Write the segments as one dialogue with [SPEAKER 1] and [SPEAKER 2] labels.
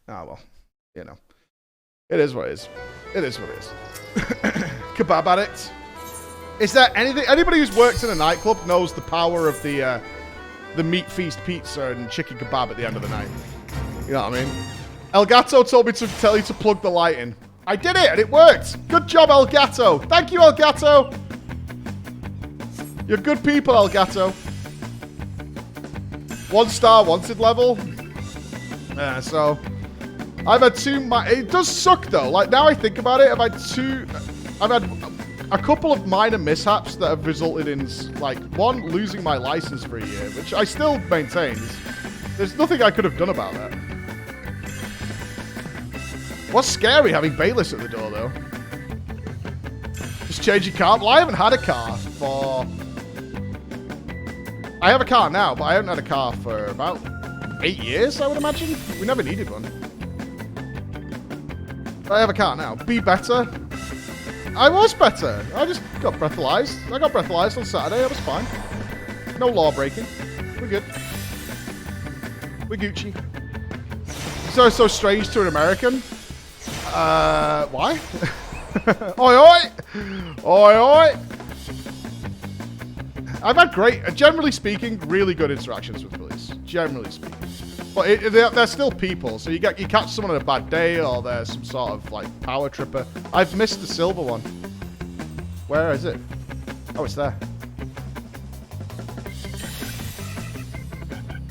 [SPEAKER 1] Ah, well, you know. It is what it is. It is what it is. Kebab addict. Is there anything... Anybody who's worked in a nightclub knows the power of the meat feast pizza and chicken kebab at the end of the night. You know what I mean? Elgato told me to tell you to plug the light in. I did it, and it worked. Good job, Elgato. Thank you, Elgato. You're good people, Elgato. 1-star wanted level. Yeah, so... I've had two... It does suck, though. Like, now I think about it, I've had a couple of minor mishaps that have resulted in, like, one, losing my license for a year, which I still maintain. There's nothing I could have done about that. What's scary, having Bayless at the door, though? Just change your car. Well, I haven't had a car for... I have a car now, but I haven't had a car for about 8 years, I would imagine. We never needed one. I have a car now. Be better. I was better. I just got breathalyzed. I got breathalyzed on Saturday. I was fine. No law breaking. We're good. We're Gucci. So strange to an American. Why? Oi, oi! Oi, oi! I've had great, generally speaking, really good interactions with police. Generally speaking. But they're still people, so you catch someone on a bad day, or there's some sort of, like, power tripper. I've missed the silver one. Where is it? Oh, it's there.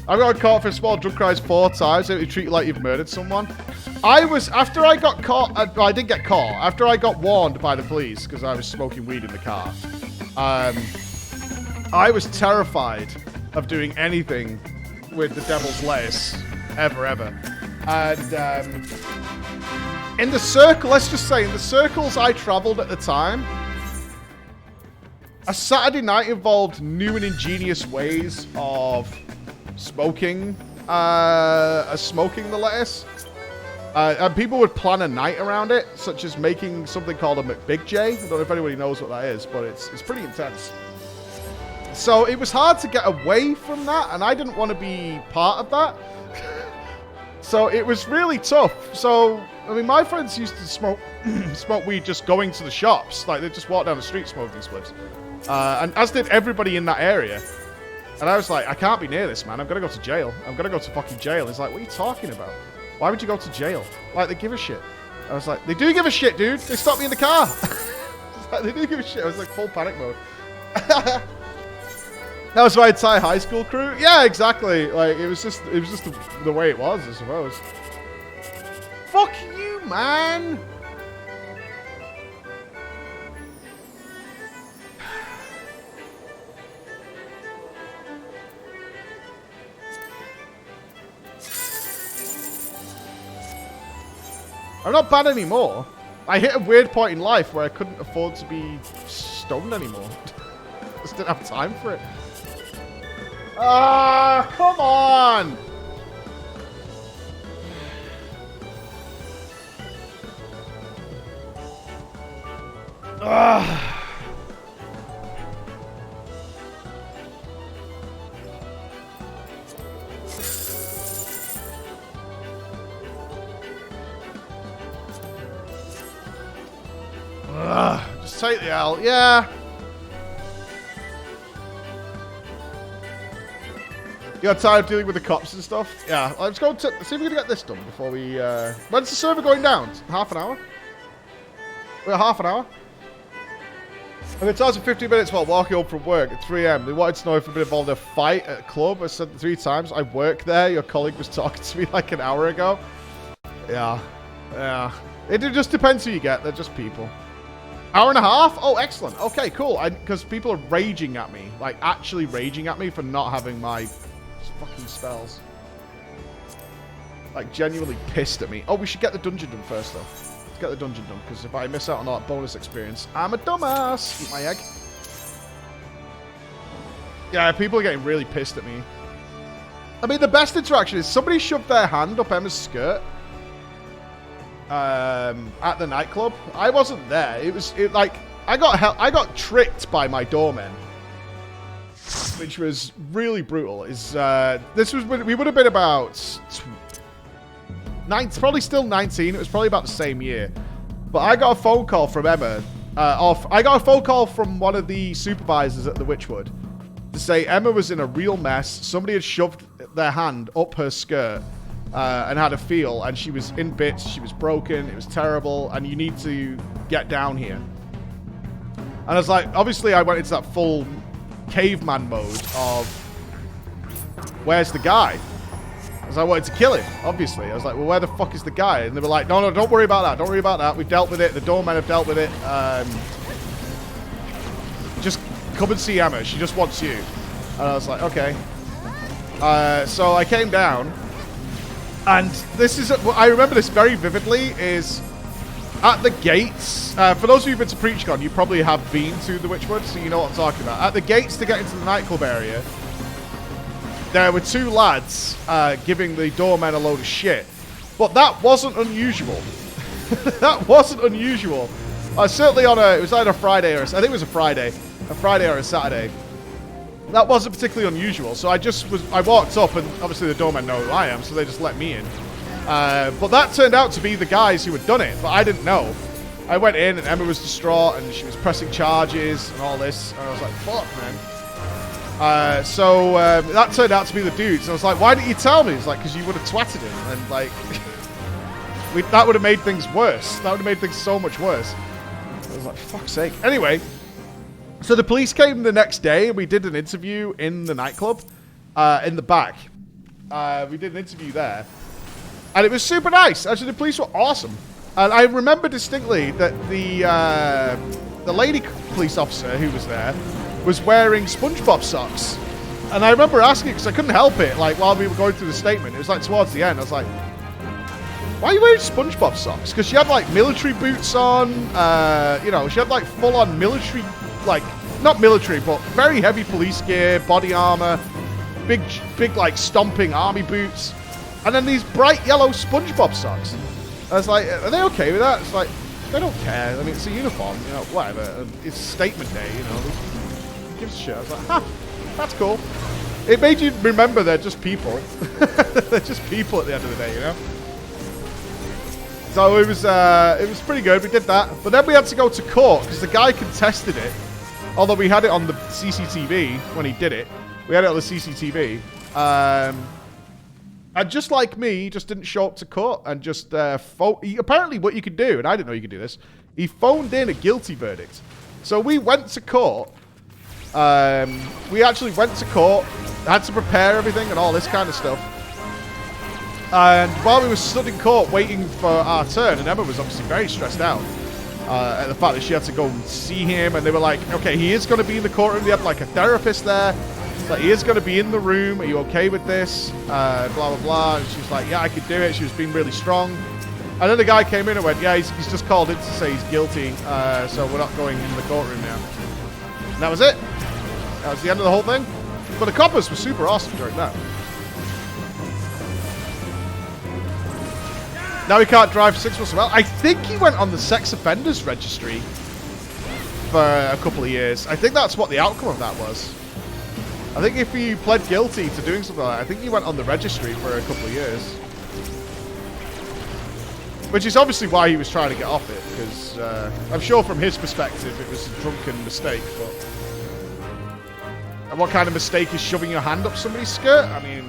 [SPEAKER 1] I've got caught for small drunk cries 4 times. They treat you like you've murdered someone. After I got caught, well, I didn't get caught. After I got warned by the police, because I was smoking weed in the car, I was terrified of doing anything with the devil's lettuce, ever. And in the circle, let's just say, in the circles I traveled at the time, a Saturday night involved new and ingenious ways of smoking the lettuce. And people would plan a night around it, such as making something called a McBig I don't know if anybody knows what that is, but it's pretty intense. So it was hard to get away from that, and I didn't want to be part of that. So it was really tough. So, I mean, my friends used to smoke weed just going to the shops. Like, they'd just walk down the street smoking spliffs. And as did everybody in that area. And I was like, I can't be near this, man. I'm going to go to jail. I'm going to go to fucking jail. It's like, what are you talking about? Why would you go to jail? Like, they give a shit. I was like, they do give a shit, dude. They stopped me in the car. Like, they do give a shit. I was like, full panic mode. That was my entire high school crew. Yeah, exactly. Like, it was just the way it was, I suppose. Fuck you, man. I'm not bad anymore. I hit a weird point in life where I couldn't afford to be stoned anymore. Just didn't have time for it. Ah, come on! Ah. Just take the L. Yeah. You got tired of dealing with the cops and stuff? Yeah. Let's go see if we can get this done before we... When's the server going down? Half an hour? We're half an hour? And it tells 15 minutes while walking home from work at 3 a.m. They wanted to know if we've been involved in a fight at a club. I said 3 times. I work there. Your colleague was talking to me like an hour ago. Yeah. Yeah. It just depends who you get. They're just people. Hour and a half? Oh, excellent. Okay, cool. Because people are raging at me. Like, actually raging at me for not having my fucking spells. Like, genuinely pissed at me. Oh, we should get the dungeon done first, though. Let's get the dungeon done, because if I miss out on all that bonus experience, I'm a dumbass. Eat my egg. Yeah, people are getting really pissed at me. I mean, the best interaction is somebody shoved their hand up Emma's skirt. At the nightclub. I wasn't there. I got tricked by my doorman, which was really brutal. We would have been about probably still 19. It was probably about the same year. But I got a phone call from Emma. I got a phone call from one of the supervisors at the Witchwood to say Emma was in a real mess. Somebody had shoved their hand up her skirt and had a feel, and she was in bits. She was broken. It was terrible, and you need to get down here. And I was like, obviously, I went into that full caveman mode of, where's the guy? Because I wanted to kill him, obviously. I was like, well, where the fuck is the guy? And they were like, no, don't worry about that. Don't worry about that. We've dealt with it. The doormen have dealt with it. Just come and see Emma. She just wants you. And I was like, okay. So I came down. And this is, I remember this very vividly, is at the gates. For those of you who've been to PreachCon, you probably have been to the Witchwood, so you know what I'm talking about. At the gates to get into the nightclub area, there were two lads giving the doormen a load of shit. But that wasn't unusual. That wasn't unusual. Certainly on it was either a Friday or I think it was a Friday or a Saturday. That wasn't particularly unusual. So I walked up, and obviously the doormen know who I am, so they just let me in. But that turned out to be the guys who had done it, but I didn't know. I went in, and Emma was distraught, and she was pressing charges and all this, and I was like, fuck, man. So that turned out to be the dudes, and I was like, why didn't you tell me? It's like, because you would have twatted him, and like, that would have made things worse. That would have made things so much worse. I was like, fuck's sake. Anyway, so the police came the next day, and we did an interview in the nightclub, in the back. We did an interview there. And it was super nice. Actually, the police were awesome. And I remember distinctly that the lady police officer who was there was wearing SpongeBob socks. And I remember asking, because I couldn't help it, like, while we were going through the statement. It was, like, towards the end. I was like, why are you wearing SpongeBob socks? Because she had, like, military boots on. You know, she had, like, full-on military, like, not military, but very heavy police gear, body armor, big, like, stomping army boots. And then these bright yellow SpongeBob socks. I was like, are they okay with that? It's like, they don't care. I mean, it's a uniform, you know, whatever. It's statement day, you know. Who gives a shit? I was like, that's cool. It made you remember they're just people. They're just people at the end of the day, you know. So it was pretty good. We did that, but then we had to go to court because the guy contested it. Although we had it on the CCTV when he did it, we had it on the CCTV. And just like me, he just didn't show up to court and just apparently what you could do, and I didn't know you could do this, he phoned in a guilty verdict. So we went to court. We actually went to court, had to prepare everything and all this kind of stuff. And while we were stood in court waiting for our turn, and Emma was obviously very stressed out at the fact that she had to go and see him, and they were like, okay, he is going to be in the courtroom. They had like a therapist there. Like, he is going to be in the room. Are you okay with this? Blah, blah, blah. And she was like, yeah, I could do it. She was being really strong. And then the guy came in and went, yeah, he's just called in to say he's guilty. So we're not going in the courtroom now. And that was it. That was the end of the whole thing. But the coppers were super awesome during that. Now he can't drive 6 months. Well, I think he went on the sex offenders registry for a couple of years. I think that's what the outcome of that was. I think if he pled guilty to doing something like that, I think he went on the registry for a couple of years. Which is obviously why he was trying to get off it, because I'm sure from his perspective it was a drunken mistake, but... And what kind of mistake is shoving your hand up somebody's skirt? I mean,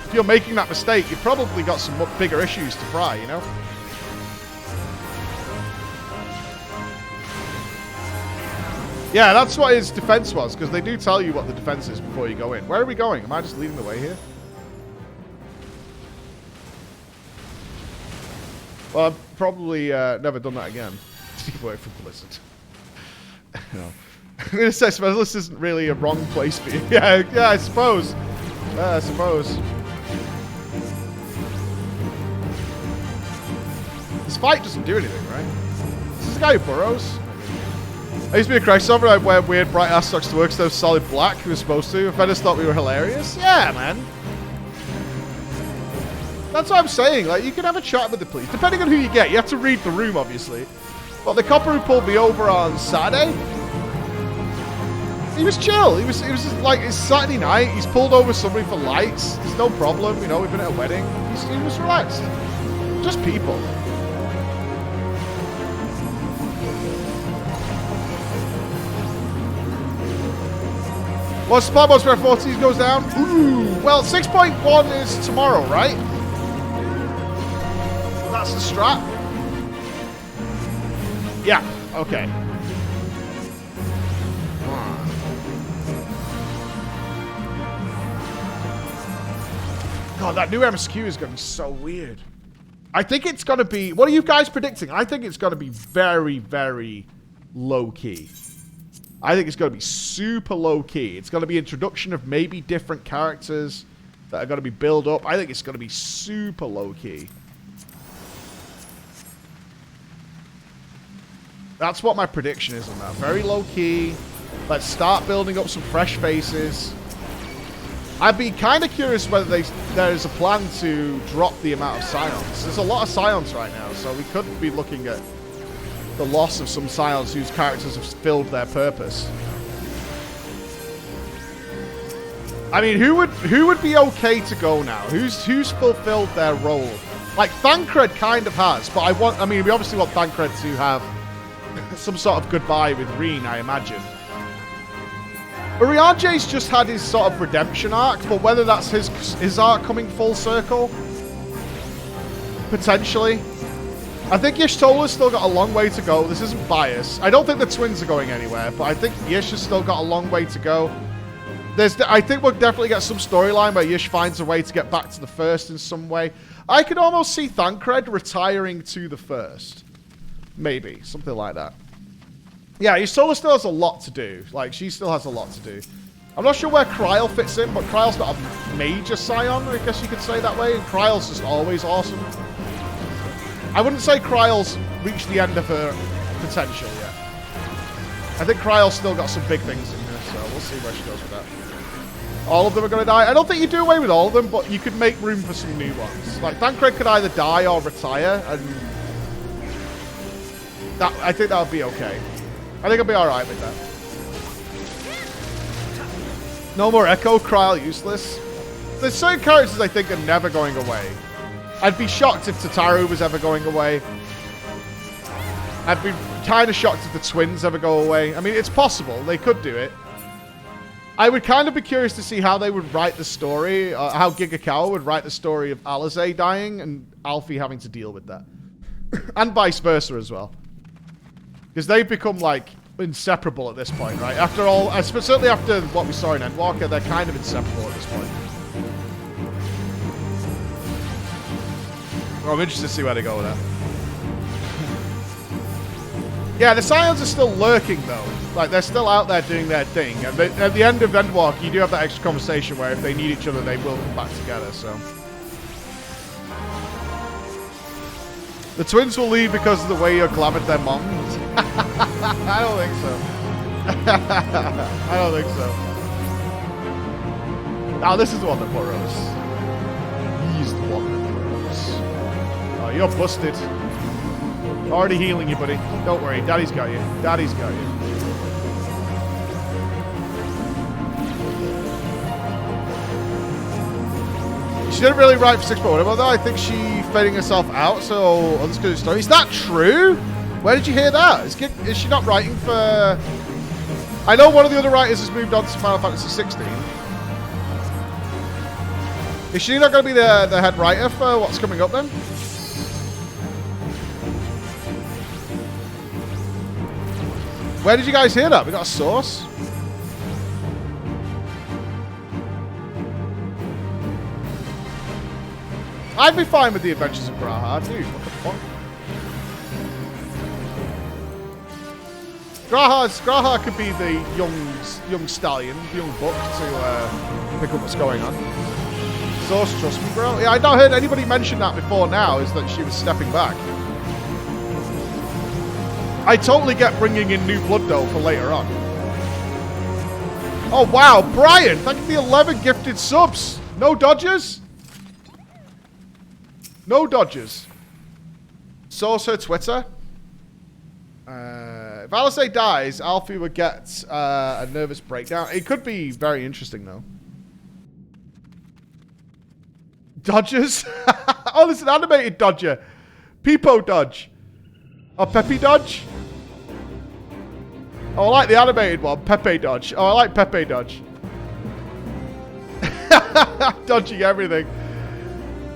[SPEAKER 1] if you're making that mistake, you've probably got some bigger issues to fry, you know? Yeah, that's what his defense was, because they do tell you what the defense is before you go in. Where are we going? Am I just leading the way here? Well, I've probably never done that again. Keep away from Blizzard. No. I'm going to say, this isn't really a wrong place for you. Yeah, I suppose. I suppose. This fight doesn't do anything, right? Is this the guy who burrows? I used to be a Christ over. I'd wear weird bright ass socks to work instead of solid black. We were supposed to. Offenders thought we were hilarious. Yeah, man. That's what I'm saying. Like, you can have a chat with the police, depending on who you get. You have to read the room, obviously. But the copper who pulled me over on Saturday, he was chill. He was just like, it's Saturday night. He's pulled over somebody for lights. There's no problem. You know, we've been at a wedding. He was relaxed. Just people. Well, spot boss where 14 goes down. Ooh. Well, 6.1 is tomorrow, right? That's the strat. Yeah. Okay. God, that new MSQ is going to be so weird. I think it's going to be... What are you guys predicting? I think it's going to be very, very low-key. I think it's going to be super low-key. It's going to be introduction of maybe different characters that are going to be built up. I think it's going to be super low-key. That's what my prediction is on that. Very low-key. Let's start building up some fresh faces. I'd be kind of curious whether there's a plan to drop the amount of Scions. There's a lot of Scions right now, so we could be looking at the loss of some Scions whose characters have filled their purpose. I mean, who would be okay to go now? Who's fulfilled their role? Like Thancred kind of has, but I mean, we obviously want Thancred to have some sort of goodbye with Reen, I imagine. Uriange's just had his sort of redemption arc, but whether that's his arc coming full circle, potentially. I think Y'shtola's still got a long way to go. This isn't bias. I don't think the twins are going anywhere, but I think Yish has still got a long way to go. I think we'll definitely get some storyline where Yish finds a way to get back to the first in some way. I could almost see Thancred retiring to the first. Maybe. Something like that. Yeah, Y'shtola still has a lot to do. Like, she still has a lot to do. I'm not sure where Kryl fits in, but Kryl's not a major Scion, I guess you could say that way. And Kryl's just always awesome. I wouldn't say Kryl's reached the end of her potential yet. I think Kryl's still got some big things in her, so we'll see where she goes with that. All of them are going to die. I don't think you do away with all of them, but you could make room for some new ones. Like, Thancred could either die or retire, and I think that would be okay. I think I'll be alright with that. No more Echo, Kryl useless. There's certain characters I think are never going away. I'd be shocked if Tataru was ever going away. I'd be kind of shocked if the twins ever go away. I mean, it's possible. They could do it. I would kind of be curious to see how they would write the story, how Gigakawa would write the story of Alize dying and Alfie having to deal with that. And vice versa as well. Because they've become, like, inseparable at this point, right? After all, certainly after what we saw in Endwalker, they're kind of inseparable at this point. Well, I'm interested to see where they go with that. Yeah, the Scions are still lurking, though. Like, they're still out there doing their thing. And at the end of Endwalker, you do have that extra conversation where if they need each other, they will come back together, so... The twins will leave because of the way you glamored their moms. I don't think so. I don't think so. Now, this is the one that put Rose. He's the one that put Rose. Oh, you're busted. Already healing you, buddy. Don't worry. Daddy's got you. Daddy's got you. She didn't really write for 6.1, although I think she fading herself out, so let's go to the story. Is that true? Where did you hear that? Is she not writing for... I know one of the other writers has moved on to Final Fantasy XVI. Is she not going to be the head writer for what's coming up then? Where did you guys hear that? We got a source? I'd be fine with the Adventures of G'raha, dude. What the fuck? G'raha could be the young stallion, young buck to pick up what's going on. Source, trust me, bro. Yeah, I'd not heard anybody mention that before now, is that she was stepping back. I totally get bringing in new blood, though, for later on. Oh, wow. Brian, thank you for the 11 gifted subs. No dodgers? No dodgers. Source her Twitter. If Alice dies, Alfie would get a nervous breakdown. It could be very interesting, though. Dodgers? Oh, there's an animated dodger. Peepo dodge. Or Pepe dodge. Oh, I like the animated one. Pepe dodge. Oh, I like Pepe dodge. Dodging everything.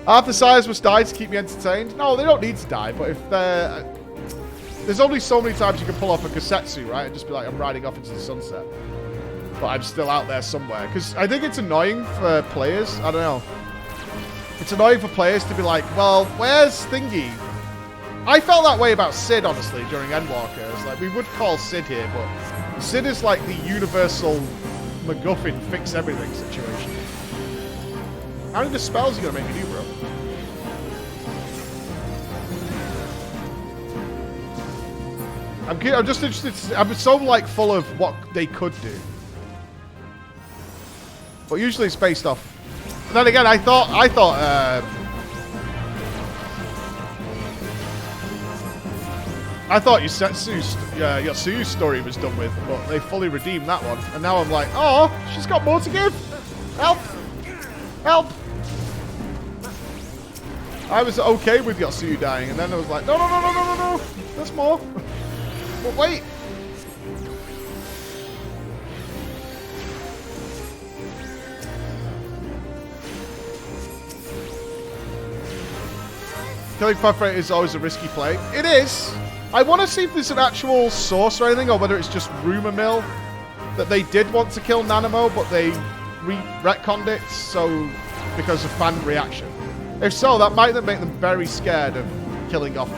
[SPEAKER 1] Half the size must die to keep me entertained. No, they don't need to die, but if they're... There's only so many times you can pull off a Kasetsu, right? And just be like, I'm riding off into the sunset. But I'm still out there somewhere. Because I think it's annoying for players. I don't know. It's annoying for players to be like, well, where's Thingy? I felt that way about Sid, honestly, during Endwalker. It's like, we would call Sid here, but Sid is like the universal MacGuffin fix-everything situation. How many spells are you going to make me do, bro? I'm just interested to see, I'm so, like, full of what they could do. But usually it's based off. And then again, I thought Yasuo's story was done with, but they fully redeemed that one. And now I'm like, oh, she's got more to give. Help. Help. I was okay with Yasuo dying, and then I was like, no, no, no, no, no, no, no. There's more. But wait. Killing Puffrate is always a risky play. It is. I want to see if there's an actual source or anything, or whether it's just rumor mill that they did want to kill Nanamo, but they retconned it so because of fan reaction. If so, that might then make them very scared of killing off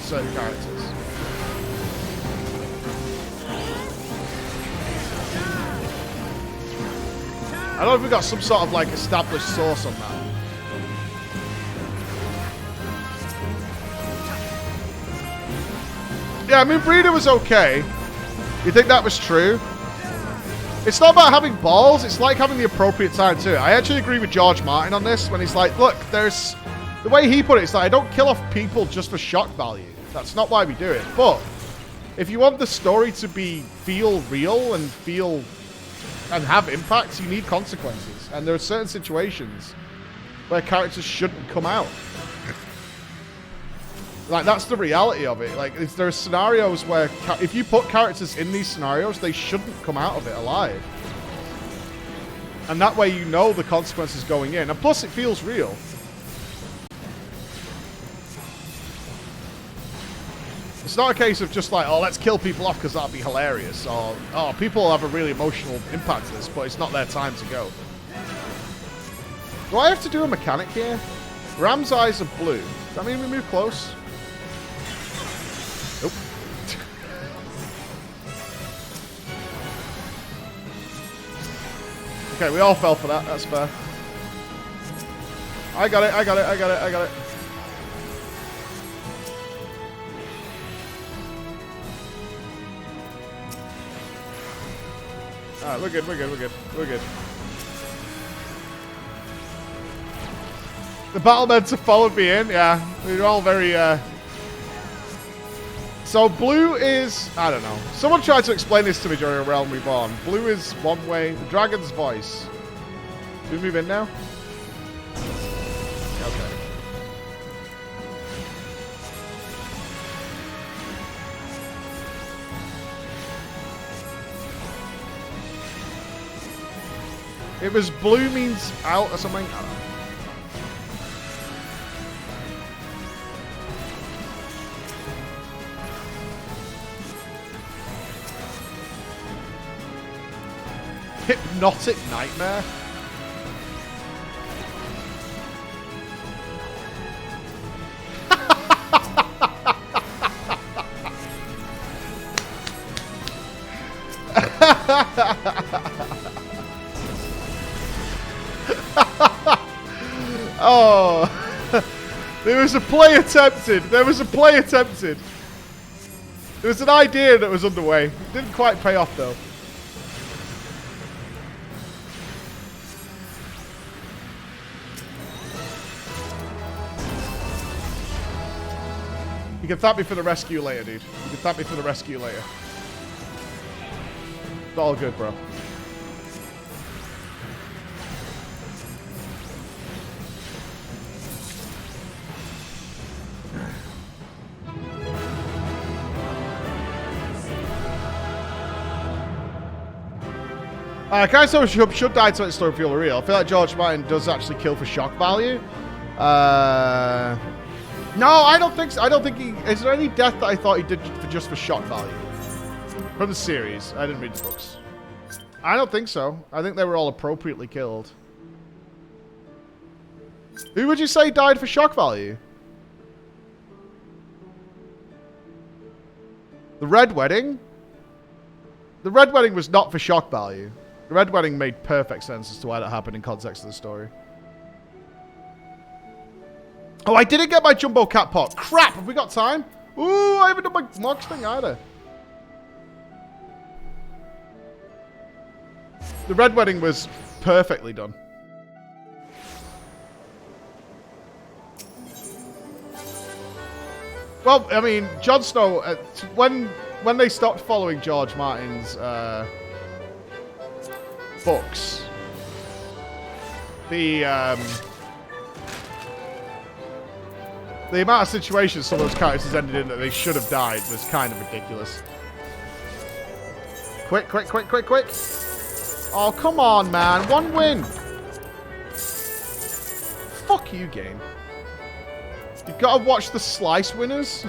[SPEAKER 1] certain characters. I don't know if we got some sort of like established source on that. Yeah, I mean, Breeder was okay. You think that was true? It's not about having balls, it's like having the appropriate time too. I actually agree with George Martin on this when he's like, look, there's... The way he put it, it's like, I don't kill off people just for shock value. That's not why we do it. But if you want the story to feel real and have impacts, you need consequences. And there are certain situations where characters shouldn't come out. Like, that's the reality of it. Like, there are scenarios where if you put characters in these scenarios, they shouldn't come out of it alive. And that way you know the consequences going in. And plus, it feels real. It's not a case of just like, oh, let's kill people off because that'll be hilarious. Or, oh, people will have a really emotional impact to this, but it's not their time to go. Do I have to do a mechanic here? Ram's eyes are blue. Does that mean we move close? Nope. Okay, we all fell for that. That's fair. I got it, I got it, I got it, I got it. Alright, we're good, we're good, we're good, we're good. The battlements have followed me in, yeah. We're all very, So blue is... I don't know. Someone tried to explain this to me during A Realm Reborn. Blue is one way. The dragon's voice. Do we move in now? Okay. It was blue means out or something? I don't know. Hypnotic nightmare? Oh, there was a play attempted. There was a play attempted. There was an idea that was underway. It didn't quite pay off though. You can thank me for the rescue later, dude. You can thank me for the rescue later. It's all good, bro. Guys, so should die to let the story feel real. I feel like George Martin does actually kill for shock value. No, I don't think so. I don't think he... Is there any death that I thought he did just for shock value? From the series. I didn't read the books. I don't think so. I think they were all appropriately killed. Who would you say died for shock value? The Red Wedding? The Red Wedding was not for shock value. The Red Wedding made perfect sense as to why that happened in context of the story. Oh, I didn't get my jumbo cat pot. Crap, have we got time? Ooh, I haven't done my Mox thing either. The Red Wedding was perfectly done. Well, I mean, Jon Snow, when they stopped following George Martin's books, the amount of situations some of those characters ended in that they should have died was kind of ridiculous. Quick, quick, quick, quick, quick. Oh, come on, man. One win. Fuck you, game. You've got to watch the slice winners.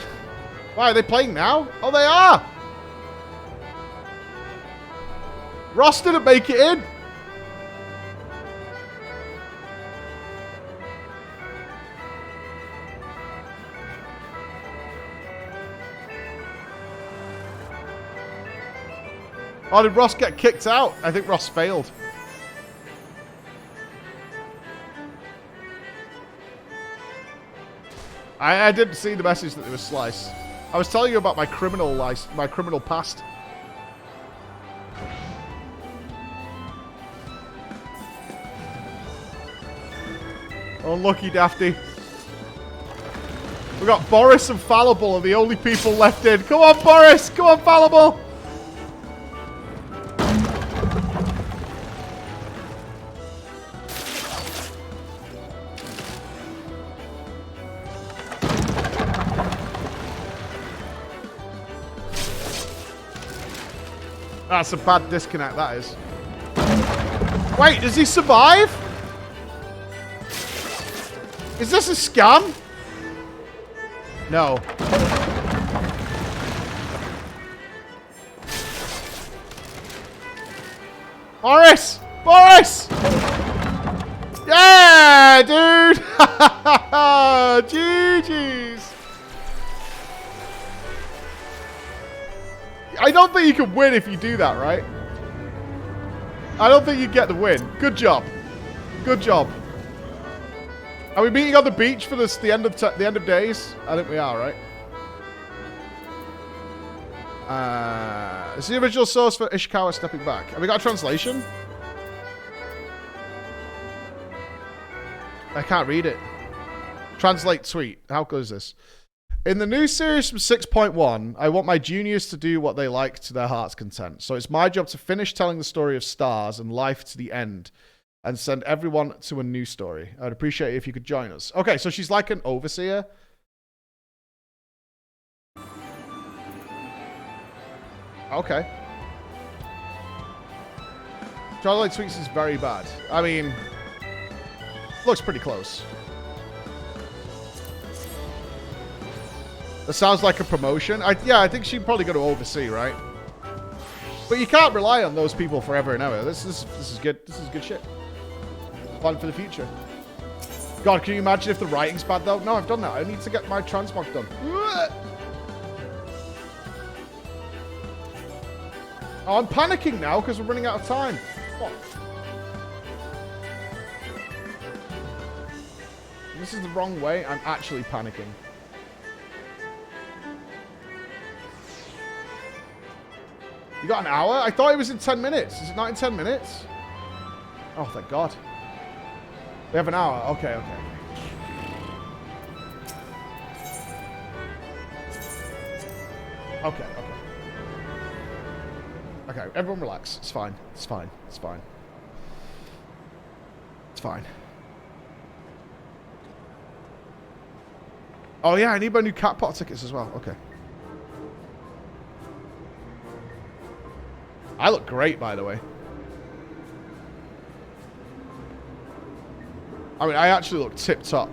[SPEAKER 1] Why, are they playing now? Oh, they are. Ross didn't make it in. Oh, did Ross get kicked out? I think Ross failed. I didn't see the message that there was slice. I was telling you about my criminal past. Unlucky, Dafty. We got Boris and Fallible are the only people left in. Come on, Boris! Come on, Fallible! That's a bad disconnect, that is. Wait, does he survive? Is this a scam? No. Boris! Boris! Yeah, dude! GG's! I don't think you can win if you do that, right? I don't think you get the win. Good job. Good job. Are we meeting on the beach for this, the end of days? I think we are, right? Is the original source for Ishikawa stepping back? Have we got a translation? I can't read it. Translate tweet. How good is this? In the new series from 6.1, I want my juniors to do what they like to their heart's content. So it's my job to finish telling the story of stars and life to the end and send everyone to a new story. I'd appreciate it if you could join us. Okay, so she's like an overseer. Okay. Twilight Tweets is very bad. I mean, looks pretty close. That sounds like a promotion. Yeah, I think she'd probably go to oversee, right? But you can't rely on those people forever and ever. This is good. This is good shit. Fun for the future. God, can you imagine if the writing's bad though? No, I've done that. I need to get my transmog done. Oh, I'm panicking now because we're running out of time. What? This is the wrong way. I'm actually panicking. You got an hour? I thought it was in 10 minutes. Is it not in 10 minutes? Oh, thank God. We have an hour. Okay, okay. Okay, okay. Okay, everyone relax. It's fine. It's fine. It's fine. It's fine. Oh, yeah, I need my new cat pot tickets as well. Okay. I look great, by the way. I mean, I actually look tip-top.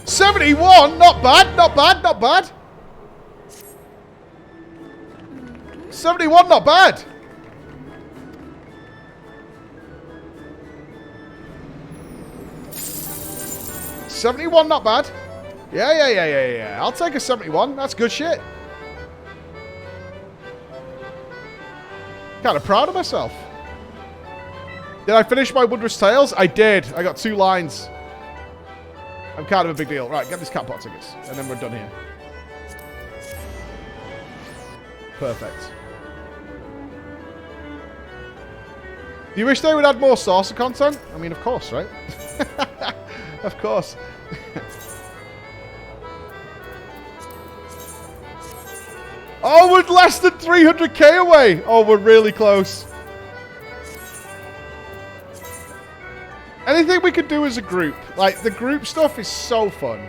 [SPEAKER 1] $71, not bad, not bad, not bad. 71, not bad. $71, not bad. Yeah. I'll take a 71. That's good shit. Kind of proud of myself. Did I finish my Wondrous Tales? I did. I got 2 lines. I'm kind of a big deal. Right, get these cat pot tickets, and then we're done here. Perfect. Do you wish they would add more saucer content? I mean, of course, right? Of course. Oh, we're less than 300k away. Oh, we're really close. Anything we could do as a group. Like, the group stuff is so fun.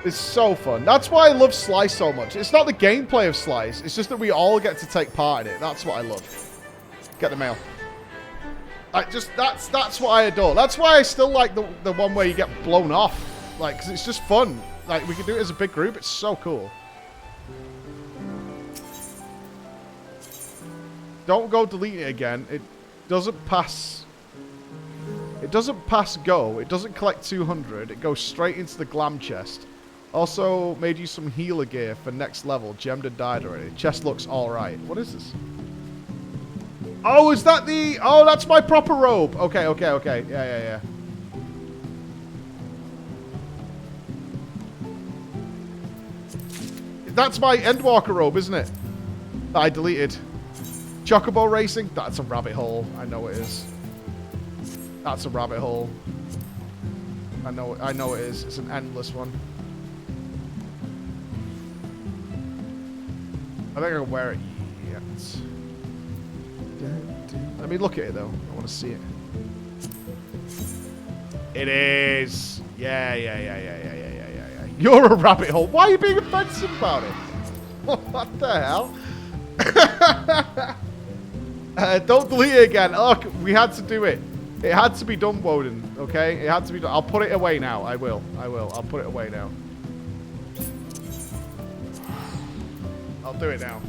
[SPEAKER 1] It's so fun. That's why I love Slice so much. It's not the gameplay of Slice. It's just that we all get to take part in it. That's what I love. Get the mail. That's what I adore. That's why I still like the one where you get blown off. Like, because it's just fun. Like, we can do it as a big group. It's so cool. Don't go delete it again. It doesn't pass. It doesn't pass go. It doesn't collect 200. It goes straight into the glam chest. Also made you some healer gear for next level. Gemmed and died already. Chest looks alright. What is this? Oh, is that the... Oh, that's my proper robe. Okay. Yeah. That's my Endwalker robe, isn't it? That I deleted. Chocobo racing? That's a rabbit hole. I know it is. That's a rabbit hole. I know it is. It's an endless one. I think I can wear it yet. Let me look at it though. I want to see it. It is. Yeah. You're a rabbit hole. Why are you being offensive about it? What the hell? Don't delete it again. Look, we had to do it. It had to be done, Woden. Okay? It had to be done. I'll put it away now. I will. I'll put it away now. I'll do it now.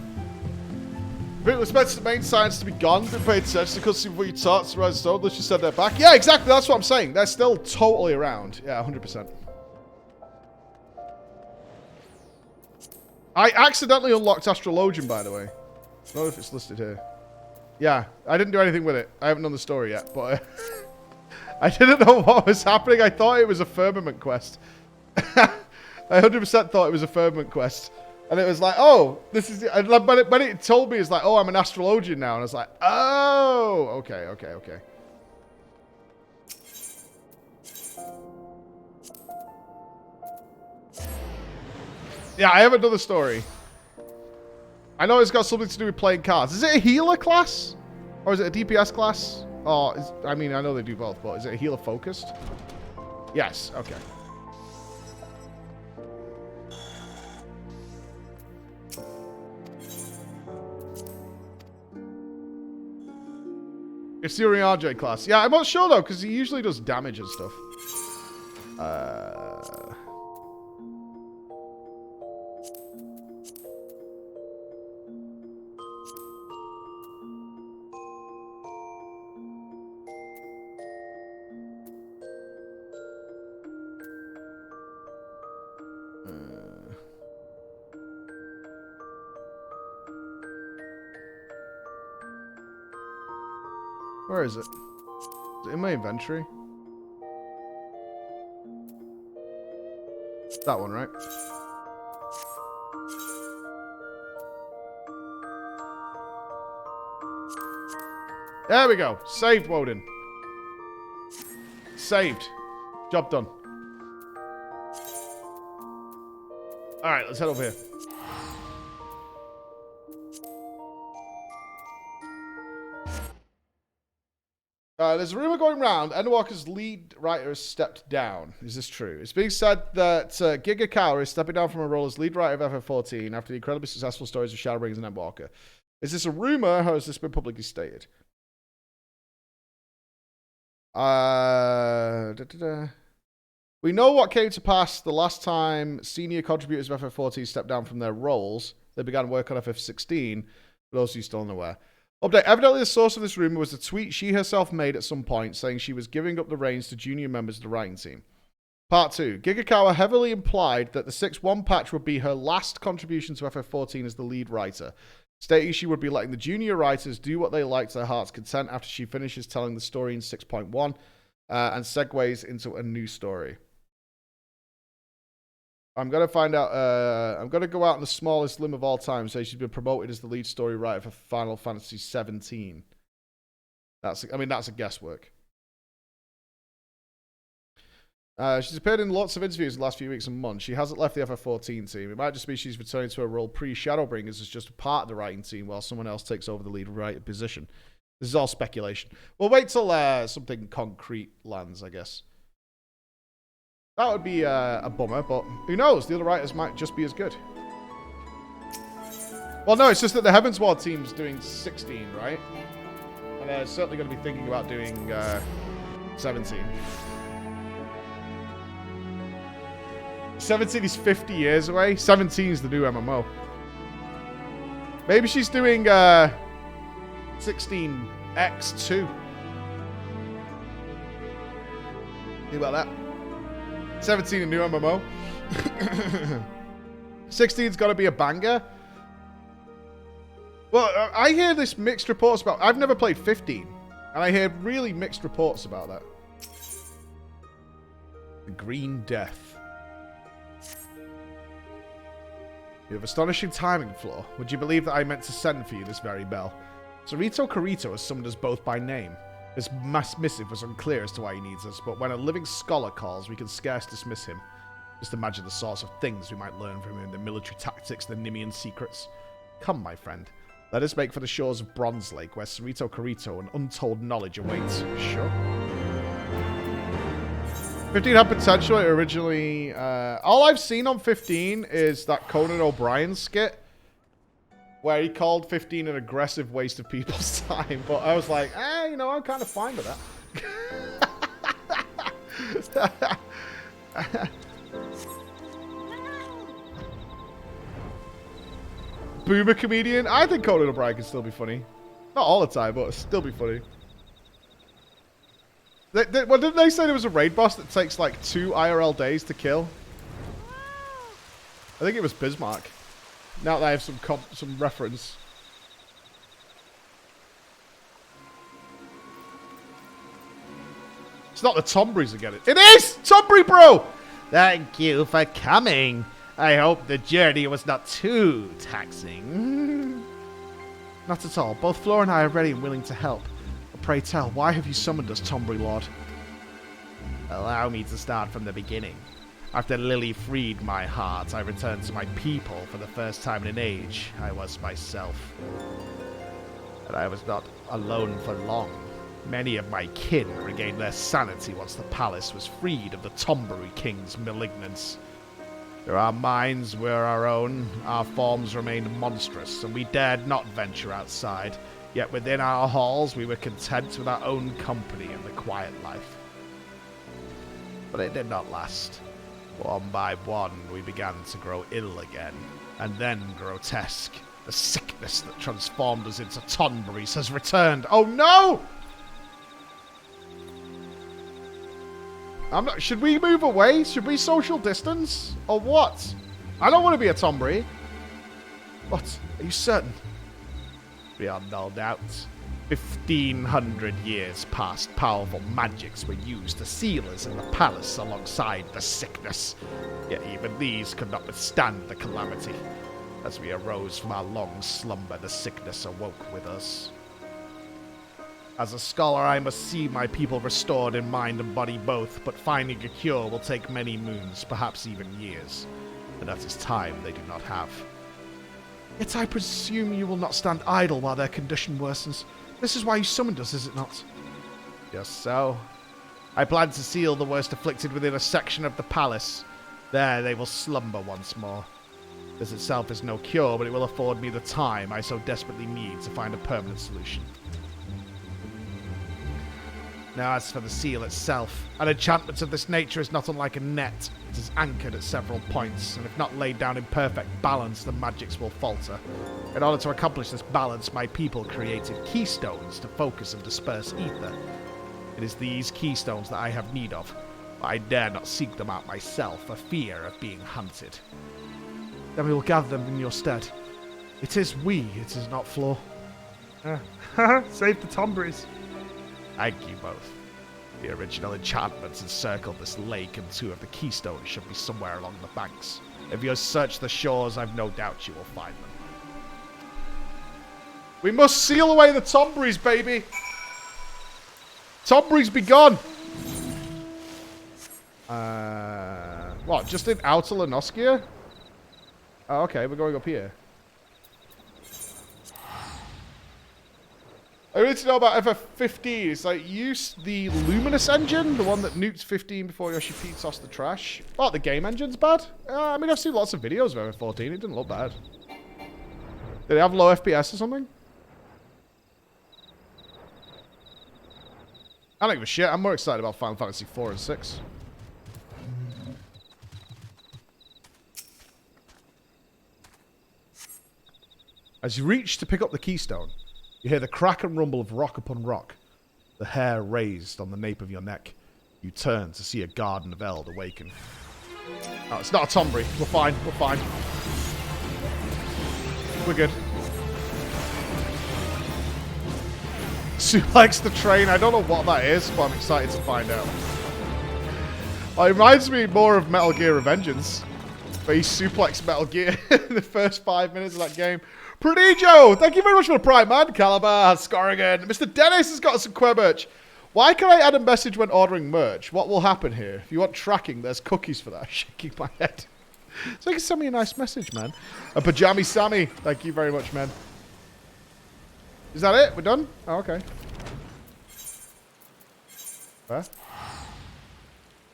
[SPEAKER 1] It was meant to the main science to be gone. Been paid attention because before you taught to Rise Stone, unless you said they're back. Yeah, exactly. That's what I'm saying. They're still totally around. Yeah, 100%. I accidentally unlocked Astrologian, by the way. I don't know if it's listed here. Yeah, I didn't do anything with it. I haven't done the story yet, but I didn't know what was happening. I thought it was a firmament quest. I 100% thought it was a firmament quest. And it was like, oh, this is... And when it told me, it's like, oh, I'm an Astrologian now. And I was like, oh, okay. Yeah, I haven't done the story. I know it's got something to do with playing cards. Is it a healer class? Or is it a DPS class? Oh, I mean, I know they do both, but is it a healer focused? Yes, okay. It's the RJ class. Yeah, I'm not sure though, because he usually does damage and stuff. Where is it? Is it in my inventory? That one, right? There we go. Saved, Woden. Saved. Job done. Alright, let's head over here. There's a rumor going around. Endwalker's lead writer has stepped down. Is this true? It's being said that Giga Cow is stepping down from her role as lead writer of FF14 after the incredibly successful stories of Shadowbringers and Endwalker. Is this a rumor, or has this been publicly stated? We know what came to pass the last time senior contributors of FF14 stepped down from their roles. They began work on FF16, for those of you still unaware. Update. Evidently, the source of this rumor was a tweet she herself made at some point saying she was giving up the reins to junior members of the writing team. Part 2. Gigakawa heavily implied that the 6.1 patch would be her last contribution to FF14 as the lead writer, stating she would be letting the junior writers do what they like to their heart's content after she finishes telling the story in 6.1 and segues into a new story. I'm going to find out, I'm going to go out on the smallest limb of all time, say she's been promoted as the lead story writer for Final Fantasy XVII. That's a guesswork. She's appeared in lots of interviews in the last few weeks and months. She hasn't left the FF14 team. It might just be she's returning to her role pre-Shadowbringers as just a part of the writing team while someone else takes over the lead writer position. This is all speculation. We'll wait till something concrete lands, I guess. That would be a bummer, but who knows? The other writers might just be as good. Well, no, it's just that the Heavensward team's doing 16, right? And they're certainly going to be thinking about doing 17. 17 is 50 years away. 17 is the new MMO. Maybe she's doing 16x2. Think about that. 17 a new MMO. 16's got to be a banger. Well, I hear this mixed reports about... I've never played 15. And I hear really mixed reports about that. The Green Death. You have astonishing timing, Floor. Would you believe that I meant to send for you this very bell? Sarito Kirito has summoned us both by name. This missive was unclear as to why he needs us, but when a living scholar calls, we can scarce dismiss him. Just imagine the sorts of things we might learn from him, the military tactics, the Nimian secrets. Come, my friend. Let us make for the shores of Bronze Lake, where Sarito Kirito and untold knowledge awaits. Sure. 15 had potential. It originally... all I've seen on 15 is that Conan O'Brien skit, where he called 15 an aggressive waste of people's time. But I was like, you know, I'm kind of fine with that. Boomer comedian? I think Conan O'Brien can still be funny. Not all the time, but still be funny. Well, didn't they say there was a raid boss that takes like 2 IRL days to kill? I think it was Bismarck. Now that I have some reference. It's not the Tomburys again. It is! Tombury, bro!
[SPEAKER 2] Thank you for coming. I hope the journey was not too taxing.
[SPEAKER 1] Not at all. Both Flora and I are ready and willing to help. But pray tell, why have you summoned us, Tombury Lord?
[SPEAKER 2] Allow me to start from the beginning. After Lily freed my heart, I returned to my people for the first time in an age. I was myself. But I was not alone for long. Many of my kin regained their sanity once the palace was freed of the Tombury King's malignance. Though our minds were our own, our forms remained monstrous, and we dared not venture outside. Yet within our halls, we were content with our own company and the quiet life. But it did not last. One by one, we began to grow ill again, and then grotesque. The sickness that transformed us into Tonburys has returned. Oh no! Should we move away? Should we social distance? Or what? I don't want to be a Tombury. What? Are you certain? Beyond all doubt. 1,500 years past, powerful magics were used to seal us in the palace alongside the sickness. Yet even these could not withstand the calamity. As we arose from our long slumber, the sickness awoke with us. As a scholar, I must see my people restored in mind and body both, but finding a cure will take many moons, perhaps even years. And that is time they do not have.
[SPEAKER 1] Yet I presume you will not stand idle while their condition worsens. This is why you summoned us, is it not?
[SPEAKER 2] Just so. I plan to seal the worst afflicted within a section of the palace. There they will slumber once more. This itself is no cure, but it will afford me the time I so desperately need to find a permanent solution. Now, as for the seal itself, an enchantment of this nature is not unlike a net. It is anchored at several points, and if not laid down in perfect balance, the magics will falter. In order to accomplish this balance, my people created keystones to focus and disperse ether. It is these keystones that I have need of. I dare not seek them out myself, for fear of being hunted. Then we will gather them in your stead. It is we, it is not Floor.
[SPEAKER 3] Save the Tombries.
[SPEAKER 2] Thank you both. The original enchantments encircled this lake, and 2 of the keystones should be somewhere along the banks. If you search the shores, I've no doubt you will find them.
[SPEAKER 1] We must seal away the Tombries, baby. Tombries be gone. What? Just in Outer Lenoskia? Oh, okay. We're going up here. I need to know about FF15. It's like, use the Luminous engine, the one that nuked 15 before Yoshi P tossed the trash. Oh, the game engine's bad? I mean, I've seen lots of videos of FF14. It didn't look bad. Did it have low FPS or something? I don't give a shit. I'm more excited about Final Fantasy 4 and 6. As you reach to pick up the keystone, you hear the crack and rumble of rock upon rock. The hair raised on the nape of your neck. You turn to see a Garden of Eld awaken. Oh, it's not a Tombry. We're fine. We're fine. We're good. Suplex the train. I don't know what that is, but I'm excited to find out. Well, it reminds me more of Metal Gear Revengeance. Where he suplexed Metal Gear in the first 5 minutes of that game. Prodigo! Thank you very much for the Prime, man. Calabar, Scorrigan. Mr. Dennis has got some queer merch. Why can I add a message when ordering merch? What will happen here? If you want tracking, there's cookies for that. Shaking my head. So you can send me a nice message, man. And Pajami Sammy. Thank you very much, man. Is that it? We're done? Oh, okay. Where?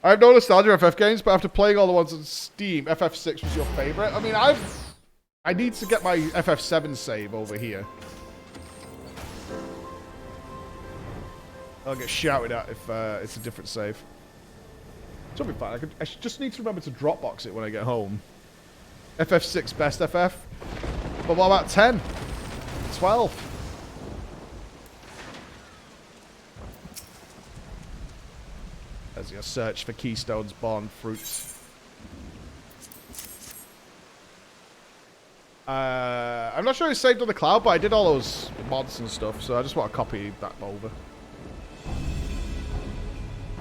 [SPEAKER 1] I have no nostalgia for FF games, but after playing all the ones on Steam, FF6 was your favorite. I mean, I need to get my FF7 save over here. I'll get shouted at if it's a different save. It'll be fine. I just need to remember to Dropbox it when I get home. FF6 best FF. But what about 10? 12? As your search for keystones, born fruits. I'm not sure it's saved on the cloud, but I did all those mods and stuff, so I just want to copy that over.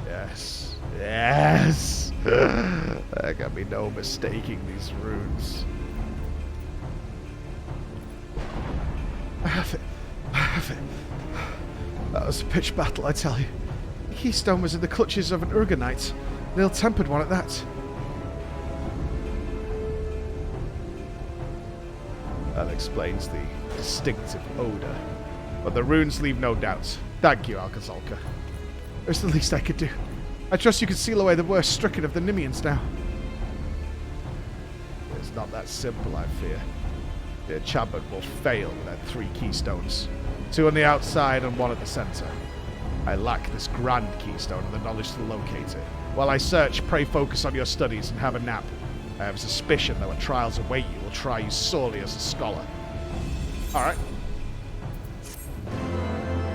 [SPEAKER 1] Yes. Yes! There can be no mistaking these runes. I have it. I have it. That was a pitch battle, I tell you. The keystone was in the clutches of an Urgonite. An ill-tempered one at that. That explains the distinctive odor. But the runes leave no doubt. Thank you, Alcazalca. It's the least I could do. I trust you can seal away the worst stricken of the Nimians now. It's not that simple, I fear. The enchantment will fail without 3 keystones. 2 on the outside and 1 at the center. I lack this grand keystone and the knowledge to locate it. While I search, pray focus on your studies and have a nap. I have a suspicion that when trials await you will try you sorely as a scholar. Alright.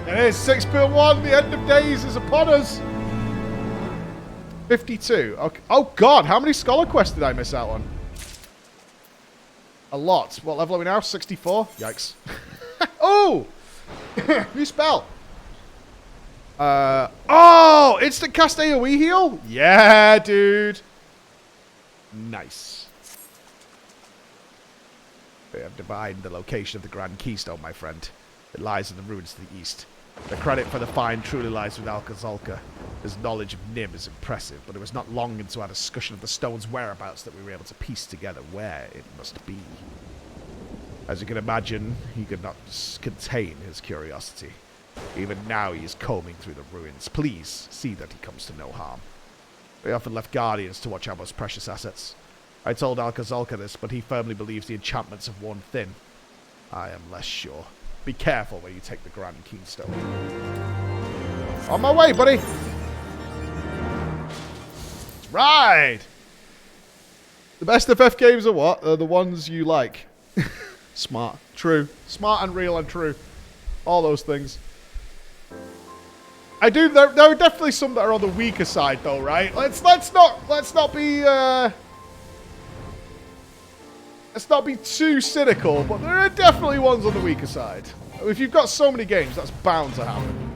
[SPEAKER 1] It is 6.1, the end of days is upon us. 52. Okay. Oh god, how many scholar quests did I miss out on? A lot. What level are we now? 64? Yikes. Oh! New spell. Oh! Instant cast AoE heal? Yeah, dude. Nice. We have divined the location of the Grand Keystone, my friend. It lies in the ruins to the east. The credit for the find truly lies with Alcazalca. His knowledge of Nim is impressive, but it was not long into our discussion of the stone's whereabouts that we were able to piece together where it must be. As you can imagine, he could not contain his curiosity.
[SPEAKER 2] Even now he is combing through the ruins. Please, see that he comes to no harm. We often left guardians to watch our most precious assets. I told Alcazalca this, but he firmly believes the enchantments have worn thin. I am less sure. Be careful when you take the Grand Keystone. On my way, buddy! Right! The best FF games are what? Are the ones you like. Smart. True. Smart and real and true. All those things. I do. There are definitely some that are on the weaker side, though, right? Let's not be too cynical, but there are definitely ones on the weaker side. If you've got so many games, that's bound to happen.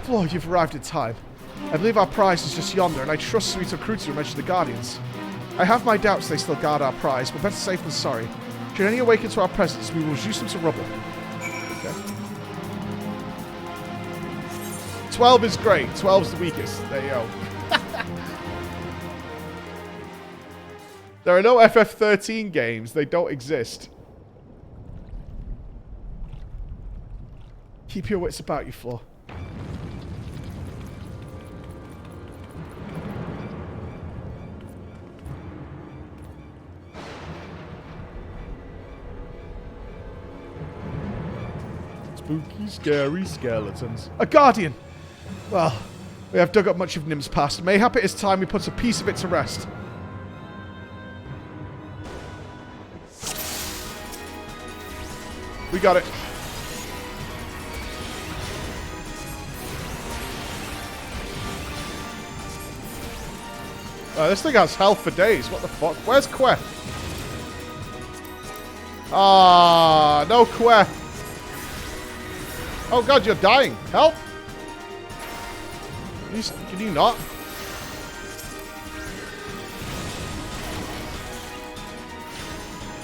[SPEAKER 2] Flo, you've arrived in time. I believe our prize is just yonder, and I trust Sweet Recruiter to mention the Guardians. I have my doubts they still guard our prize, but better safe than sorry. Should any awaken to our presence, we will reduce them to rubble. Okay. 12 is great. 12's the weakest. There you go. There are no FF13 games. They don't exist. Keep your wits about you, Flo. Spooky, scary skeletons. A guardian! Well, we have dug up much of Nim's past. Mayhap it is time we put a piece of it to rest. We got it. This thing has health for days. What the fuck? Where's Que? Ah, no Que. Oh god, you're dying. Help! Can you not?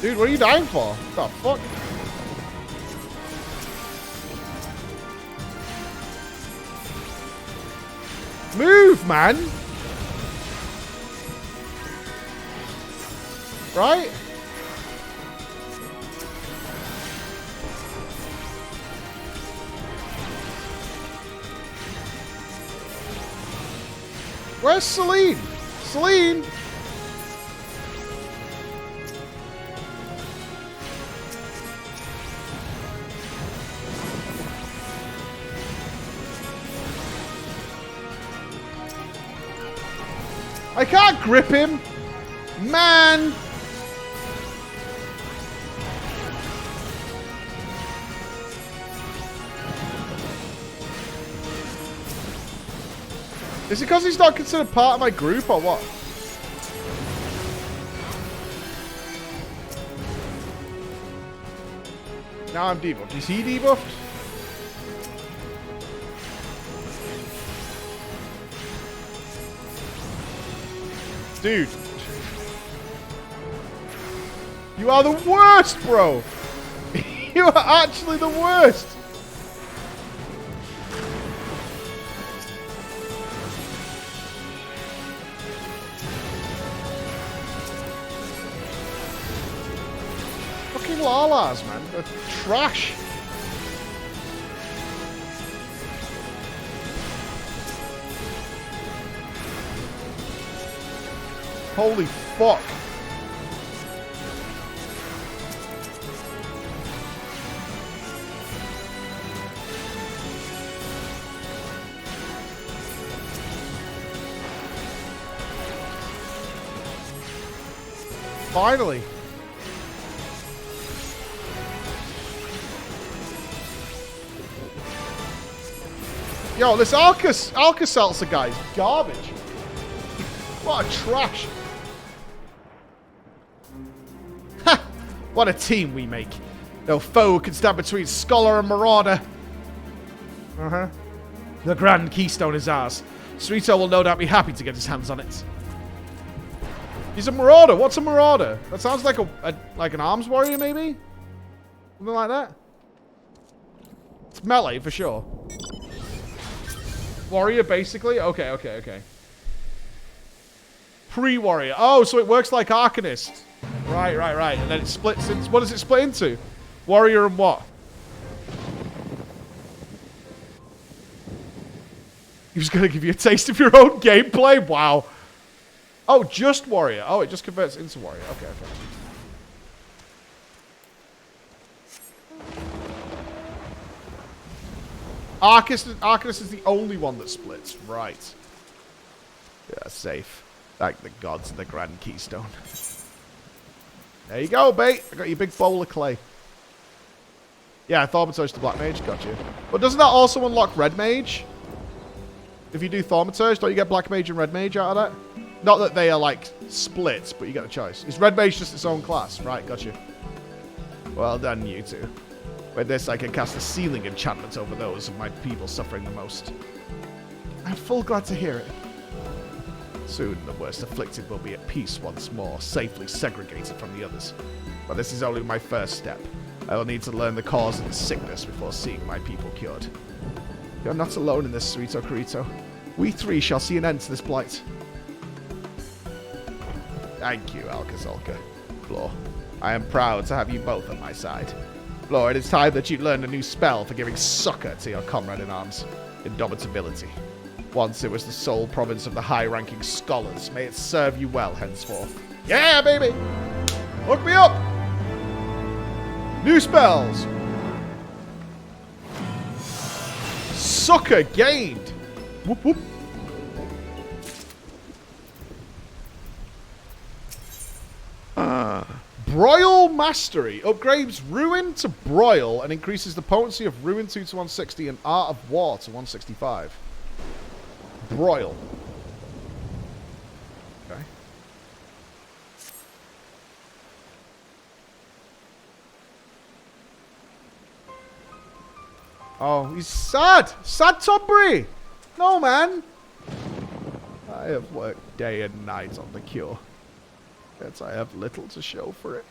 [SPEAKER 2] Dude, what are you dying for? What the fuck? Move, man! Right? Where's Celine? Celine! I can't grip him! Man! Is it because he's not considered part of my group or what? Now I'm debuffed. Is he debuffed? Dude. You are the worst, bro! You are actually the worst! Fucking Lalas, man. They're trash. Holy fuck. Finally. Yo, this Alka-Seltzer guy is garbage. What a trash. Ha! What a team we make. No foe can stand between Scholar and Marauder. Uh-huh. The Grand Keystone is ours. Sweeto will no doubt be happy to get his hands on it. He's a Marauder. What's a Marauder? That sounds like like an arms warrior, maybe? Something like that? It's melee, for sure. Warrior, basically? Okay. Pre-warrior. Oh, so it works like Arcanist. Right. And then it splits into... What does it split into? Warrior and what?
[SPEAKER 1] He was going to give you a taste of your own gameplay? Wow. Oh, just warrior. Oh, it just converts into warrior. Okay, okay. Arcanist is the only one that splits. Right. Yeah, safe. Thank the gods of the Grand Keystone. There you go, mate. I got your big bowl of clay. Yeah, Thaumaturge to Black Mage. Got you. But doesn't that also unlock Red Mage? If you do Thaumaturge, don't you get Black Mage and Red Mage out of that? Not that they are, like, split, but you get a choice. Is Red Mage just its own class? Right, got you. Well done, you two. With this, I can cast a sealing enchantment over those of my people suffering the most. I'm full glad to hear it. Soon, the worst afflicted will be at peace once more, safely segregated from the others. But this is only my first step. I will need to learn the cause of the sickness before seeing my people cured. You're not alone in this, sweet Ocarito. We three shall see an end to this blight. Thank you, Alcazalca. Floor, I am proud to have you both on my side. Floor, it is time that you learned a new spell for giving succor to your comrade-in-arms. Indomitability. Once it was the sole province of the high-ranking scholars. May it serve you well henceforth. Yeah, baby! Hook me up! New spells! Succor gained! Whoop whoop. Broil Mastery. Upgrades Ruin to Broil and increases the potency of Ruin 2 to 160 and Art of War to 165. Broil. Okay. Oh, he's sad. Sad Tombury. No, man. I have worked day and night on the cure. Yet I have little to show for it.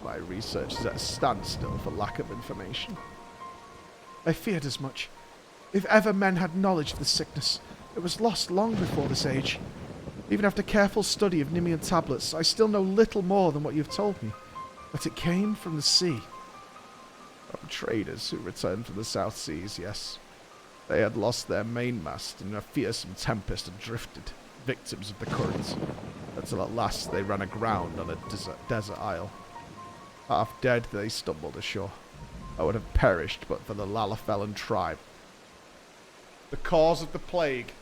[SPEAKER 1] My research is at a standstill for lack of information. I feared as much. If ever men had knowledge of the sickness, it was lost long before this age. Even after careful study of Nimian tablets, I still know little more than what you've told me. But it came from the sea. From traders who returned from the South Seas, yes. They had lost their mainmast in a fearsome tempest and drifted, victims of the currents, until at last they ran aground on a desert isle. Half dead, they stumbled ashore. I would have perished but for the Lalafellan tribe. The cause of the plague.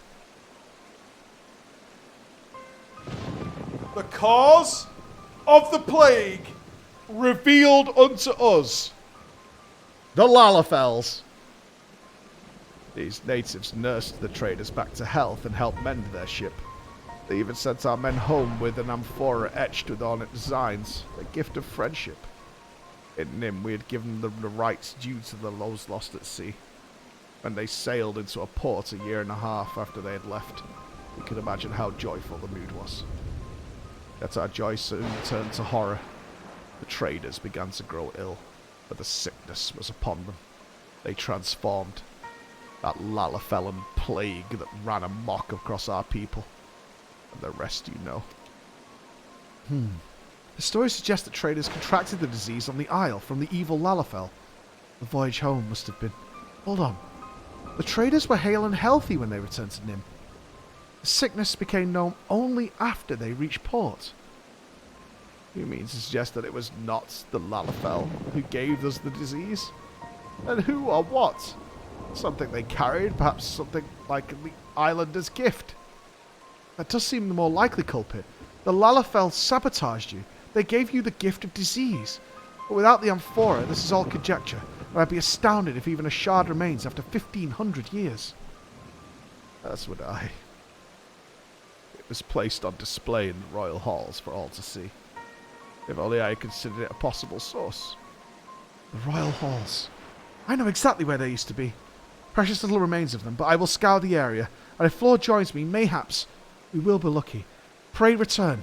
[SPEAKER 1] The cause of the plague revealed unto us. The Lalafels. These natives nursed the traders back to health and helped mend their ship. They even sent our men home with an amphora etched with ornate designs, a gift of friendship. In Nim, we had given them the rights due to those lost at sea. When they sailed into a port a year and a half after they had left, we could imagine how joyful the mood was. Yet our joy soon turned to horror. The traders began to grow ill, but the sickness was upon them. They transformed. That Lalafellan plague that ran amok across our people. And the rest you know. The story suggests that traders contracted the disease on the Isle from the evil Lalafell. The voyage home must have been... Hold on. The traders were hale and healthy when they returned to Nim. The sickness became known only after they reached port. You mean to suggest that it was not the Lalafell who gave us the disease? And who or what? Something they carried, perhaps something like the islander's gift. That does seem the more likely culprit. The Lalafell sabotaged you. They gave you the gift of disease. But without the amphora, this is all conjecture. And I'd be astounded if even a shard remains after 1,500 years. As would I. It was placed on display in the royal halls for all to see. If only I had considered it a possible source. The royal halls. I know exactly where they used to be. Precious little remains of them, but I will scour the area. And if Floor joins me, mayhaps we will be lucky. Pray return.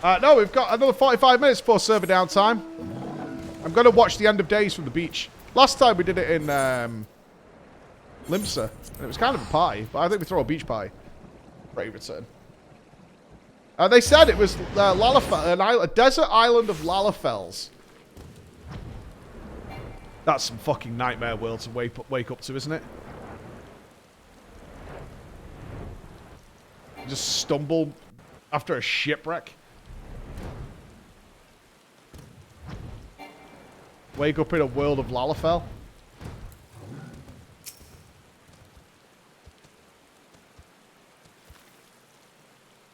[SPEAKER 1] No, we've got another 45 minutes before server downtime. I'm going to watch the end of days from the beach. Last time we did it in Limsa, and it was kind of a party, but I think we throw a beach party. Pray return. They said it was Lalafell, a desert island of Lalafells. That's some fucking nightmare world to wake up to, isn't it? Just stumble after a shipwreck. Wake up in a world of Lalafell.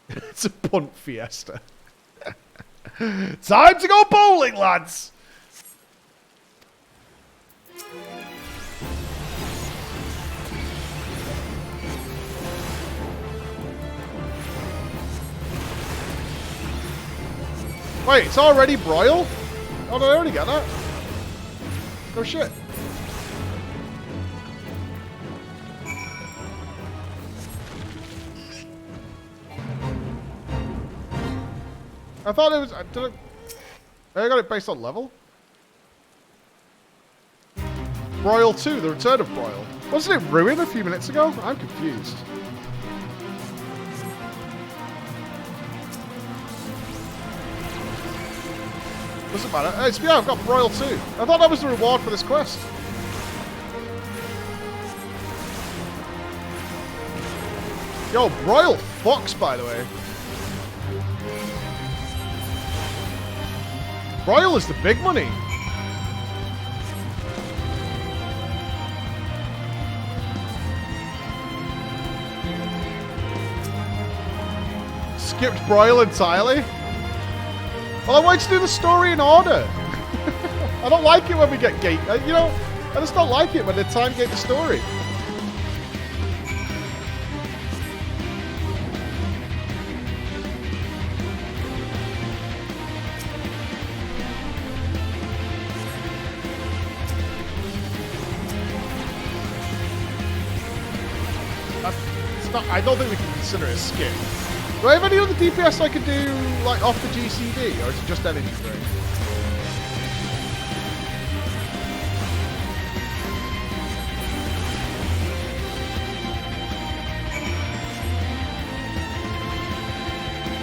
[SPEAKER 1] It's a punt fiesta. Time to go bowling, lads! Wait, it's already broil? Oh, did I already get that? Oh shit. I thought it was... I got it based on level? Broil 2, the return of Broil. Wasn't it Ruin a few minutes ago? I'm confused. Doesn't matter. It's, yeah, I've got Broil 2. I thought that was the reward for this quest. Yo, Broil Fox, by the way. Broil is the big money. Skipped Broil entirely? Well, I wanted to do the story in order. I don't like it when we get gate. You know, I just don't like it when they time gate the story. I don't think we can consider it a skip. Do I have any other DPS I can do, like, off the GCD, or is it just energy drain?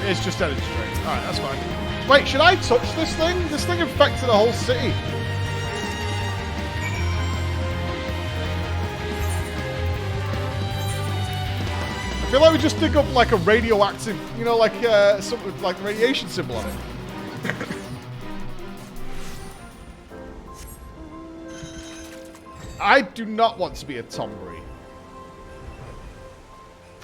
[SPEAKER 1] It's just energy drain. Alright, that's fine. Wait, should I touch this thing? This thing infected the whole city. I feel like we just dig up like a radioactive, you know, like something like the radiation symbol on it. I do not want to be a Tombury.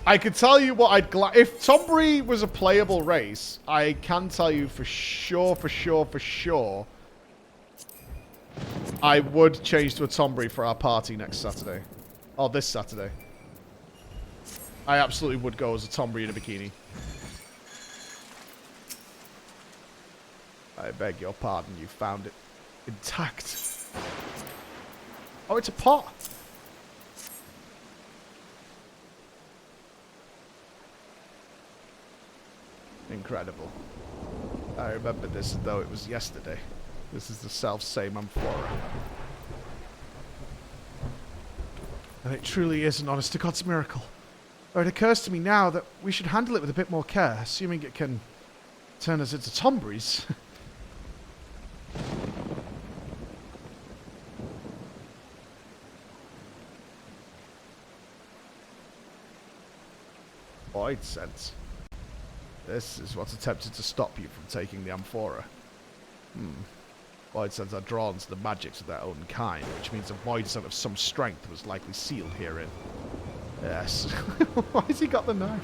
[SPEAKER 1] I could tell you what I'd if Tombury was a playable race, I can tell you for sure, I would change to a Tombury for our party next Saturday. Or this Saturday. I absolutely would go as a Tombury in a bikini. I beg your pardon, you found it intact. Oh, it's a pot. Incredible. I remember this as though it was yesterday. This is the self-same amphora. And it truly is an honest-to-God's miracle. Or it occurs to me now that we should handle it with a bit more care, assuming it can turn us into Tomburys. Void sense. This is what's attempted to stop you from taking the amphora. Void sense are drawn to the magics of their own kind, which means a void sense of some strength was likely sealed herein. Yes. Why has he got the knife?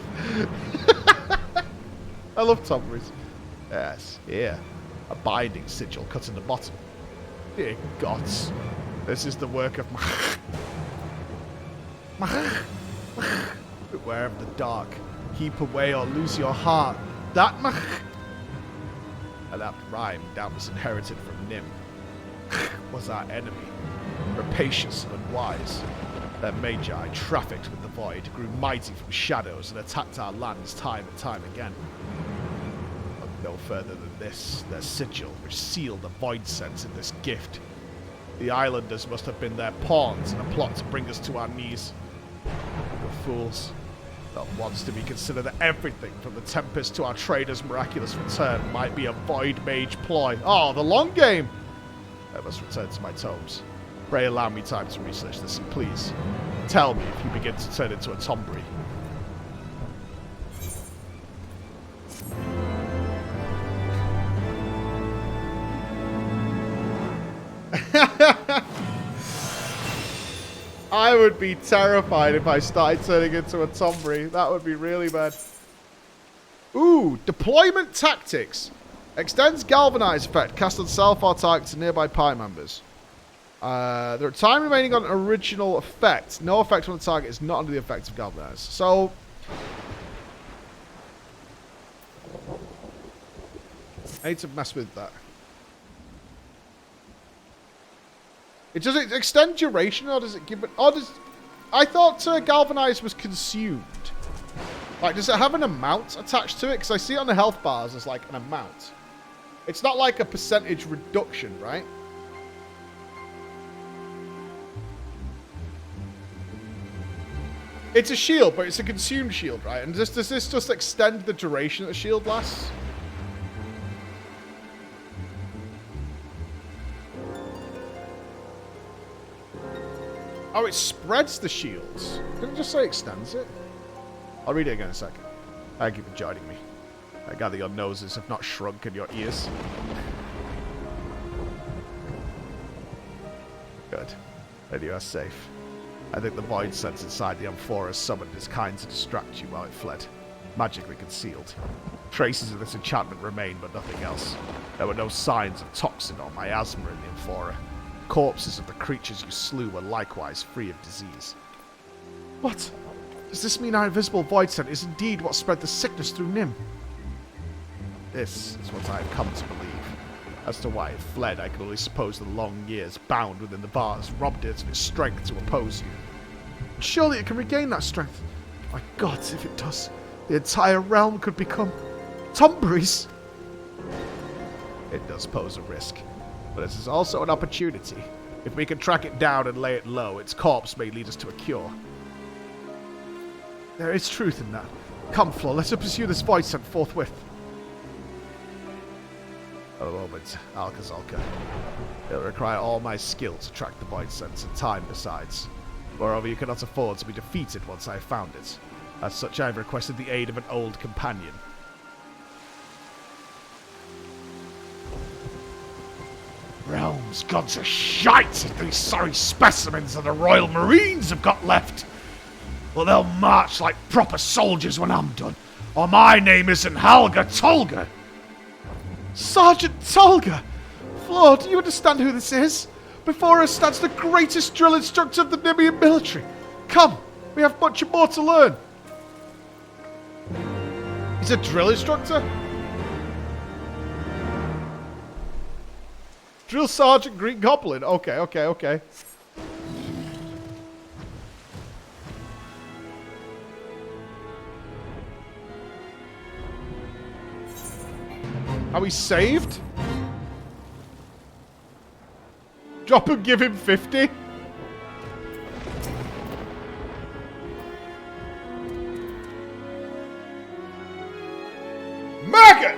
[SPEAKER 1] I love Tomburys. Yes, here. A binding sigil cut in the bottom. Dear gods. This is the work of Beware of the dark. Keep away or lose your heart. That and that rhyme, doubtless inherited from Nim, was our enemy. Rapacious and unwise. Their magi trafficked with the void, grew mighty from shadows, and attacked our lands time and time again. Look no further than this, their sigil, which sealed the void sense in this gift. The islanders must have been their pawns in a plot to bring us to our knees. We're fools. Not once did we consider that everything from the Tempest to our trader's miraculous return might be a void mage ploy. Oh, the long game! I must return to my tomes.
[SPEAKER 2] Pray allow me time to research this, and please, tell me if you begin to turn into a tombery.
[SPEAKER 1] I would be terrified if I started turning into a tombery. That would be really bad. Ooh, deployment tactics. Extends galvanize effect cast on self or target to nearby party members. There are time remaining on original effect. No effect on the target is not under the effect of galvanize. So, I need to mess with that. Does it extend duration, or does it give it... Or does... I thought galvanize was consumed. Like, does it have an amount attached to it? Because I see it on the health bars as, like, an amount. It's not like a percentage reduction, right? It's a shield, but it's a consumed shield, right? And does this just extend the duration that the shield lasts? Oh, it spreads the shields. Didn't it just say extends it? I'll read it again in a second. Thank you for joining me. I gather your noses have not shrunk in your ears. Good. Then you are safe. I think the void sense inside the amphora summoned is kind to distract you while it fled. Magically concealed. Traces of this enchantment remain, but nothing else. There were no signs of toxin or miasma in the amphora. Corpses of the creatures you slew were likewise free of disease. What? Does this mean our invisible void scent is indeed what spread the sickness through Nim? This is what I have come to believe. As to why it fled, I can only suppose the long years bound within the bars robbed it of its strength to oppose you. Surely it can regain that strength. My gods, if it does, the entire realm could become tomberies. It does pose a risk. But this is also an opportunity. If we can track it down and lay it low, its corpse may lead us to a cure. There is truth in that. Come, Flo, let us pursue this void scent forthwith. A moment, Alcazalca. It'll require all my skill to track the void sense and time besides. Moreover, you cannot afford to be defeated once I have found it. As such, I have requested the aid of an old companion. Realm's gone to shite if these sorry specimens of the Royal Marines have got left. Well, they'll march like proper soldiers when I'm done. Or my name isn't Helga Tolga. Sergeant Tolga! Flo, do you understand who this is? Before us stands the greatest drill instructor of the Nimian military. Come, we have much more to learn. He's a drill instructor? Drill Sergeant Green Goblin. Okay. Are we saved? Drop him, give him 50. Maggot!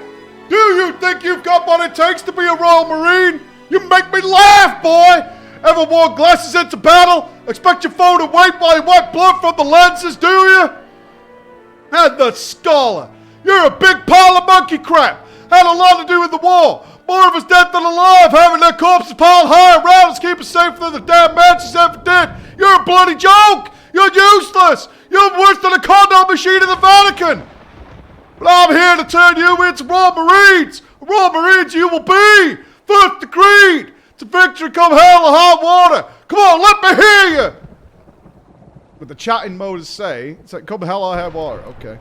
[SPEAKER 1] Do you think you've got what it takes to be a Royal Marine? You make me laugh, boy! Ever wore glasses into battle? Expect your foe to wait while you wipe blood from the lenses, do you? And the scholar! You're a big pile of monkey crap! Had a lot to do with the war! More of us dead than alive, having their corpses piled high around us, keep us safer than the damn mansions ever did! You're a bloody joke! You're useless! You're worse than a condom machine in the Vatican! But I'm here to turn you into Royal Marines! Royal Marines you will be! First decreed! To victory come hell or high water! Come on, let me hear you! With the chatting mode to say, it's like come hell or high water. Okay.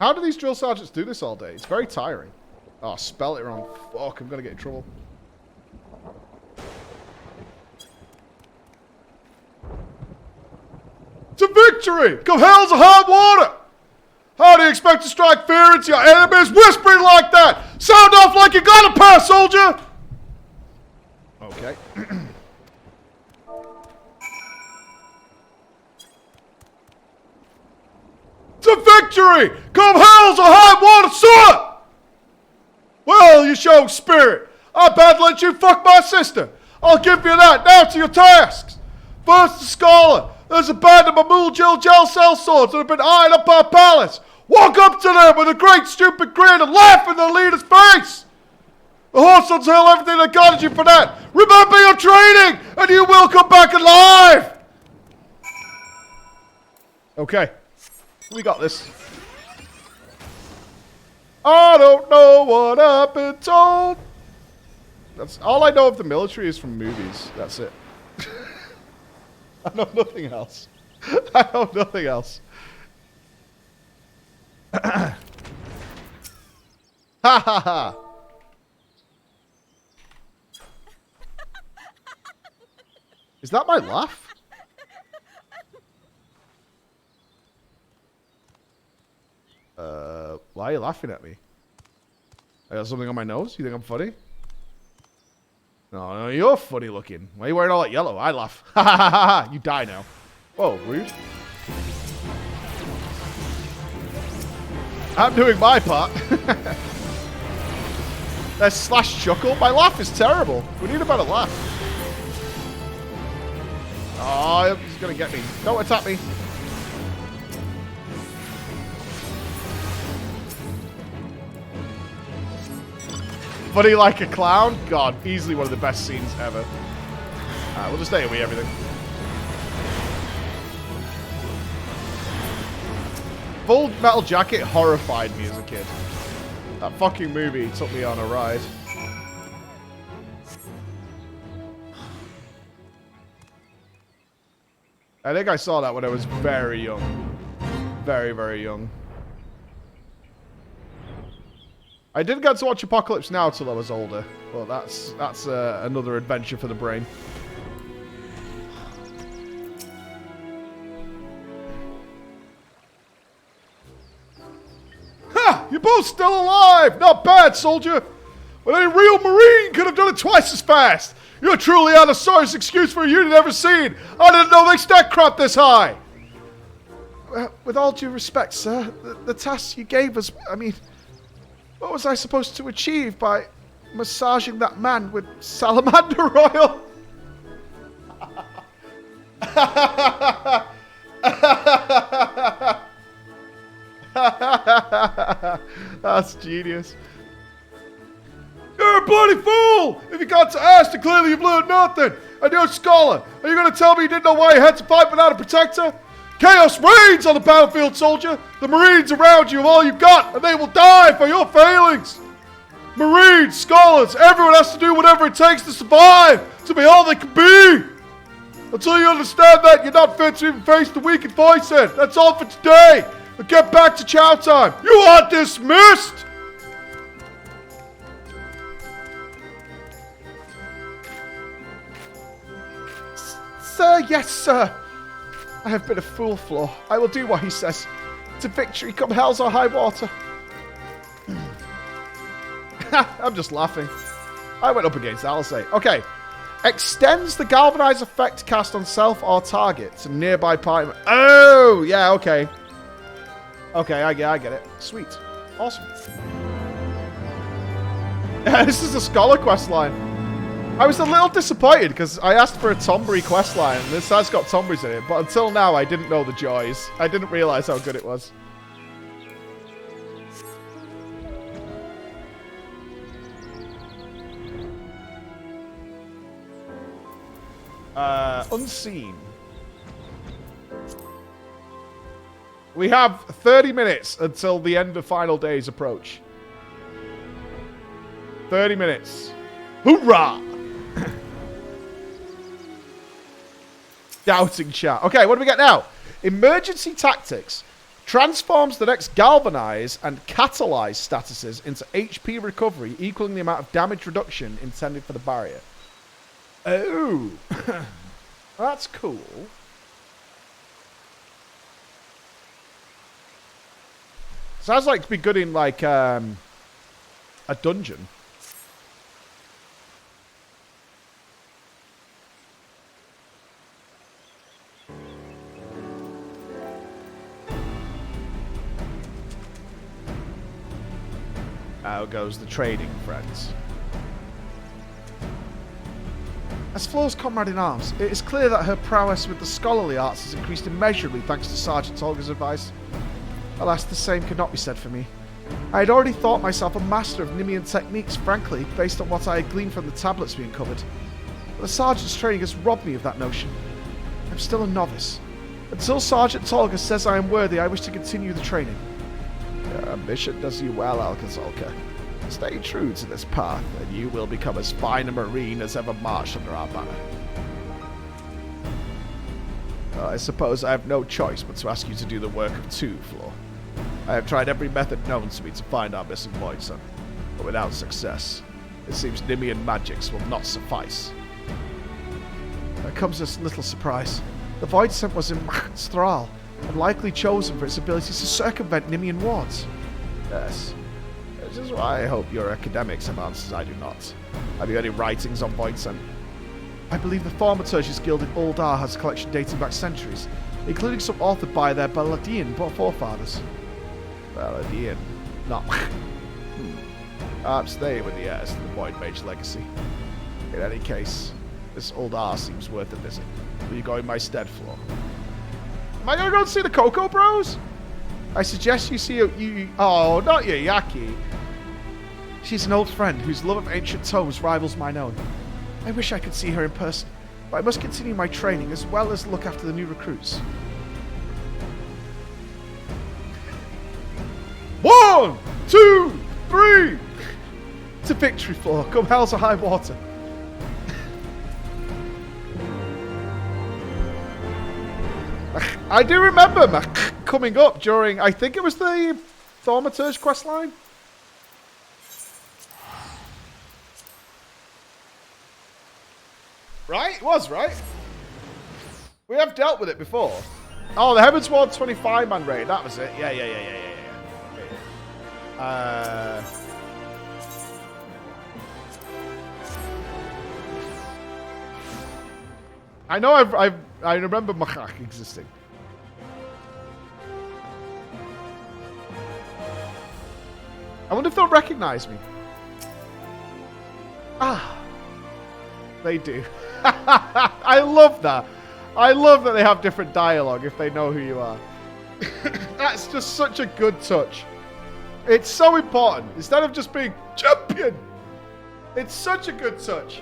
[SPEAKER 1] How do these drill sergeants do this all day? It's very tiring. Oh, spell it wrong. Fuck, I'm gonna get in trouble. To victory! Come hell's a hot water! How do you expect to strike fear into your enemies whispering like that? Sound off like you got a pass, soldier! Okay. To victory! Come hells or high water, sir! Well, you show spirit. I bad let you fuck my sister. I'll give you that. Now to your tasks. First, the scholar. There's a band of Mamul gel cell swords that have been eyeing up our palace. Walk up to them with a great stupid grin and laugh in the leader's face. The horse will tell everything that guided you for that. Remember your training, and you will come back alive. Okay. We got this. I don't know what I've been told. That's all I know of the military is from movies. That's it. I know nothing else. I know nothing else. Ha ha ha. Is that my laugh? Why are you laughing at me? I got something on my nose? You think I'm funny? No, you're funny looking. Why are you wearing all that yellow? I laugh. Ha ha ha ha. You die now. Whoa, rude. I'm doing my part. There's slash chuckle. My laugh is terrible. We need a better laugh. Oh, he's gonna get me. Don't attack me. Funny like a clown? God, easily one of the best scenes ever. Alright, we'll just stay away everything. Full Metal Jacket horrified me as a kid. That fucking movie took me on a ride. I think I saw that when I was very young. Very, very young. I didn't get to watch Apocalypse Now till I was older, but that's another adventure for the brain. Ha! You're both still alive! Not bad, soldier! But a real Marine could have done it twice as fast! You're truly the sorriest excuse for a unit ever seen! I didn't know they stacked crap this high! With all due respect, sir, the tasks you gave us, I mean... What was I supposed to achieve by massaging that man with salamander oil? That's genius. You're a bloody fool! If you got to ask, then clearly you've learned nothing. And you're a scholar. Are you going to tell me you didn't know why you had to fight without a protector? Chaos reigns on the battlefield, soldier! The Marines around you have all you've got, and they will die for your failings! Marines, scholars, everyone has to do whatever it takes to survive, to be all they can be! Until you understand that, you're not fit to even face the weakened voice head. That's all for today! Now get back to chow time! You are dismissed! Sir, yes, sir. I have been a fool, Flaw. I will do what he says. To victory, come hells or high water. I'm just laughing. I went up against Alisei. Okay. Extends the galvanize effect cast on self or target to nearby party. Oh, yeah, okay. Okay, I get it. Sweet. Awesome. This is a scholar quest line. I was a little disappointed because I asked for a Tombury questline, and this has got Tomburys in it, but until now I didn't know the joys. I didn't realize how good it was. Unseen. We have 30 minutes until the end of final days approach. 30 minutes. Hoorah! Doubting chat. Okay, what do we get now? Emergency tactics. Transforms the next galvanize and catalyze statuses into HP recovery, equaling the amount of damage reduction intended for the barrier. Oh. That's cool. Sounds like to be good in, like, a dungeon.
[SPEAKER 2] How goes the trading, friends?
[SPEAKER 1] As Flo's comrade in arms, it is clear that her prowess with the scholarly arts has increased immeasurably thanks to Sergeant Tolga's advice. Alas, the same could not be said for me. I had already thought myself a master of Nimian techniques, frankly, based on what I had gleaned from the tablets we uncovered. But the Sergeant's training has robbed me of that notion. I'm still a novice. Until Sergeant Tolga says I am worthy, I wish to continue the training.
[SPEAKER 2] Your ambition does you well, Alcazolka. Stay true to this path, and you will become as fine a Marine as ever marched under our banner. I suppose I have no choice but to ask you to do the work of two, Flo. I have tried every method known to me to find our missing Void Son, but without success. It seems Nimian magics will not suffice.
[SPEAKER 1] There comes as little surprise. The Void Son was in Mach's thrall, and likely chosen for its abilities to circumvent Nimian wards.
[SPEAKER 2] Yes. Which is why I hope your academics have answers I do not. Have you any writings on Void Son?
[SPEAKER 1] I believe the Thaumaturge's Guild in Uldar has a collection dating back centuries, including some authored by their Baladian forefathers.
[SPEAKER 2] Baladian? Not. Perhaps they were the heirs to the Void Mage legacy. In any case, this Uldar seems worth a visit. Will you go in my stead, Flo?
[SPEAKER 1] Am I going to go and see the Cocoa Bros? I suggest you see oh, not you, Yaki. She's an old friend whose love of ancient tomes rivals mine own. I wish I could see her in person, but I must continue my training as well as look after the new recruits. 1, 2, 3! To victory, Flo. Come hell's or high water. I do remember coming up during, I think it was the Thaumaturge questline. Right? It was, right? We have dealt with it before. Oh, the Heavensward 25-man raid. That was it. Yeah. I know I remember Machak existing. I wonder if they'll recognize me. Ah. They do. I love that. I love that they have different dialogue if they know who you are. That's just such a good touch. It's so important. Instead of just being champion, it's such a good touch.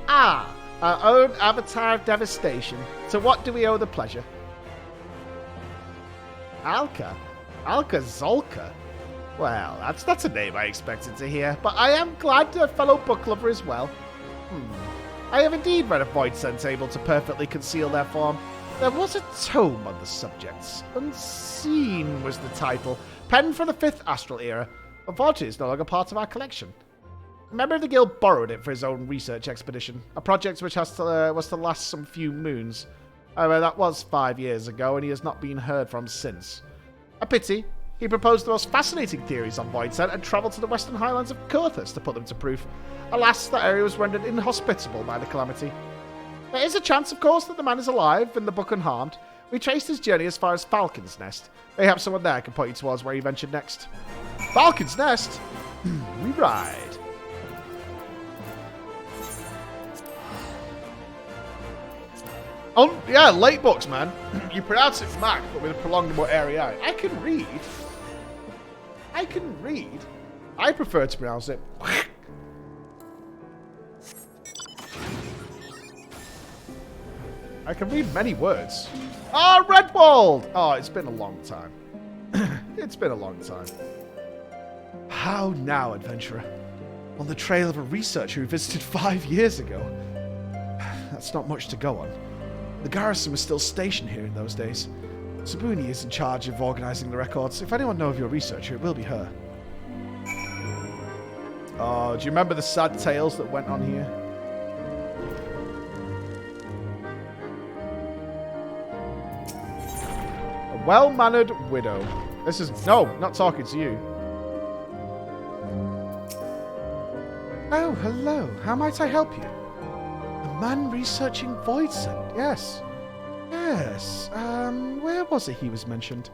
[SPEAKER 1] Ah, our own avatar of devastation. To what do we owe the pleasure? Alcazolka? Well, that's a name I expected to hear, but I am glad a fellow book lover as well. I have indeed read a Void Sense able to perfectly conceal their form. There was a tome on the subjects. Unseen was the title. Penned from the 5th Astral Era. Unfortunately, it's no longer part of our collection. A member of the guild borrowed it for his own research expedition, a project which was to last some few moons. However, that was 5 years ago, and he has not been heard from since. A pity. He proposed the most fascinating theories on Void Scent and travelled to the western highlands of Kurthus to put them to proof. Alas, that area was rendered inhospitable by the calamity. There is a chance, of course, that the man is alive and the book unharmed. We traced his journey as far as Falcon's Nest. Mayhap someone there can point you towards where he ventured next. Falcon's Nest? We ride. Oh, yeah, late books, man. You pronounce it Mac, but with a prolonged more airy I. I can read. I prefer to pronounce it. I can read many words. Ah, Redwald! Oh, it's been a long time. It's been a long time. How now, adventurer? On the trail of a researcher who visited 5 years ago. That's not much to go on. The garrison was still stationed here in those days. Sabuni is in charge of organising the records. If anyone knows of your researcher, it will be her. Oh, do you remember the sad tales that went on here? A well-mannered widow. This is... No, not talking to you. Oh, hello. How might I help you? A man researching Void Scent. Yes. Yes. Where was it he was mentioned?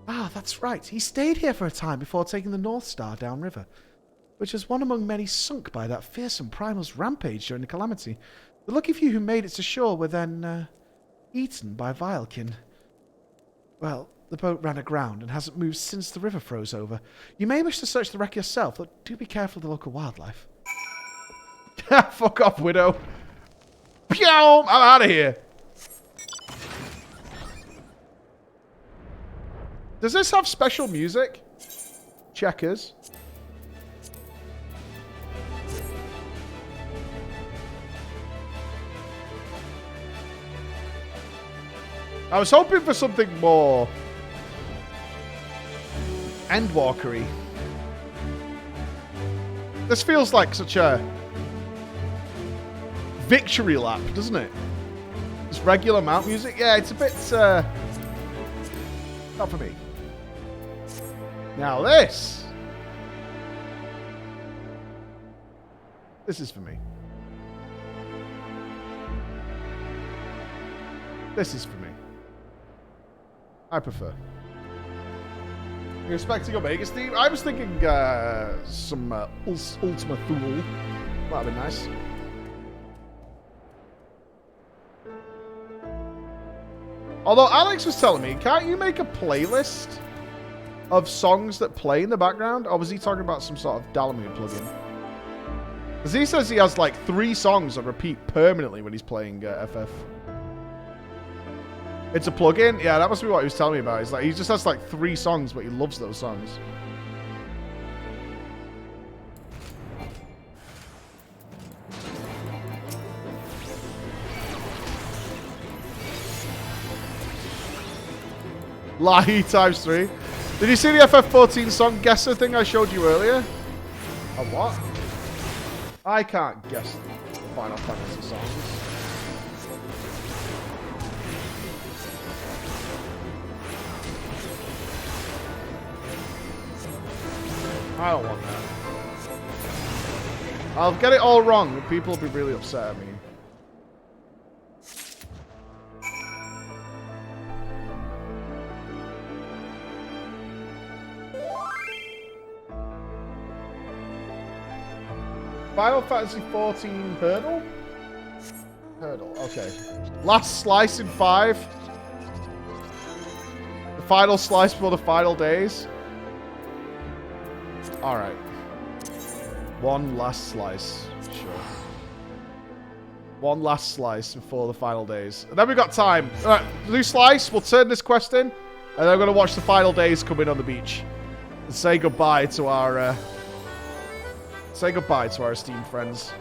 [SPEAKER 2] Ah, that's right. He stayed here for a time before taking the North Star downriver, which was one among many sunk by that fearsome primal's rampage during the calamity. The lucky few who made it to shore were then eaten by Vilekin. Well, the boat ran aground and hasn't moved since the river froze over. You may wish to search the wreck yourself, but do be careful of the local wildlife.
[SPEAKER 1] Fuck off, Widow. Pew! I'm out of here. Does this have special music? Checkers. I was hoping for something more Endwalker-y. This feels like such a victory lap, doesn't it? Just regular mount music. Yeah, it's a bit not for me. Now this is for me. This is for me. I prefer. You're expecting Omega Steve? I was thinking some Ultima Thule. That'd be nice. Although Alex was telling me, can't you make a playlist of songs that play in the background? Or was he talking about some sort of Dalamud plugin? Because he says he has like 3 songs on repeat permanently when he's playing FF. It's a plugin? Yeah, that must be what he was telling me about. He's like, he just has like 3 songs, but he loves those songs. Lahi times 3. Did you see the FF14 song guesser thing I showed you earlier? A what? I can't guess Final Fantasy songs. I don't want that. I'll get it all wrong and people will be really upset at me. Final Fantasy XIV hurdle? Hurdle, okay. Last slice in 5. The final slice before the final days. Alright. One last slice. Sure. One last slice before the final days. And then we've got time. Alright, new slice. We'll turn this quest in. And then we're going to watch the final days come in on the beach. And say goodbye to our... Say goodbye to our esteemed friends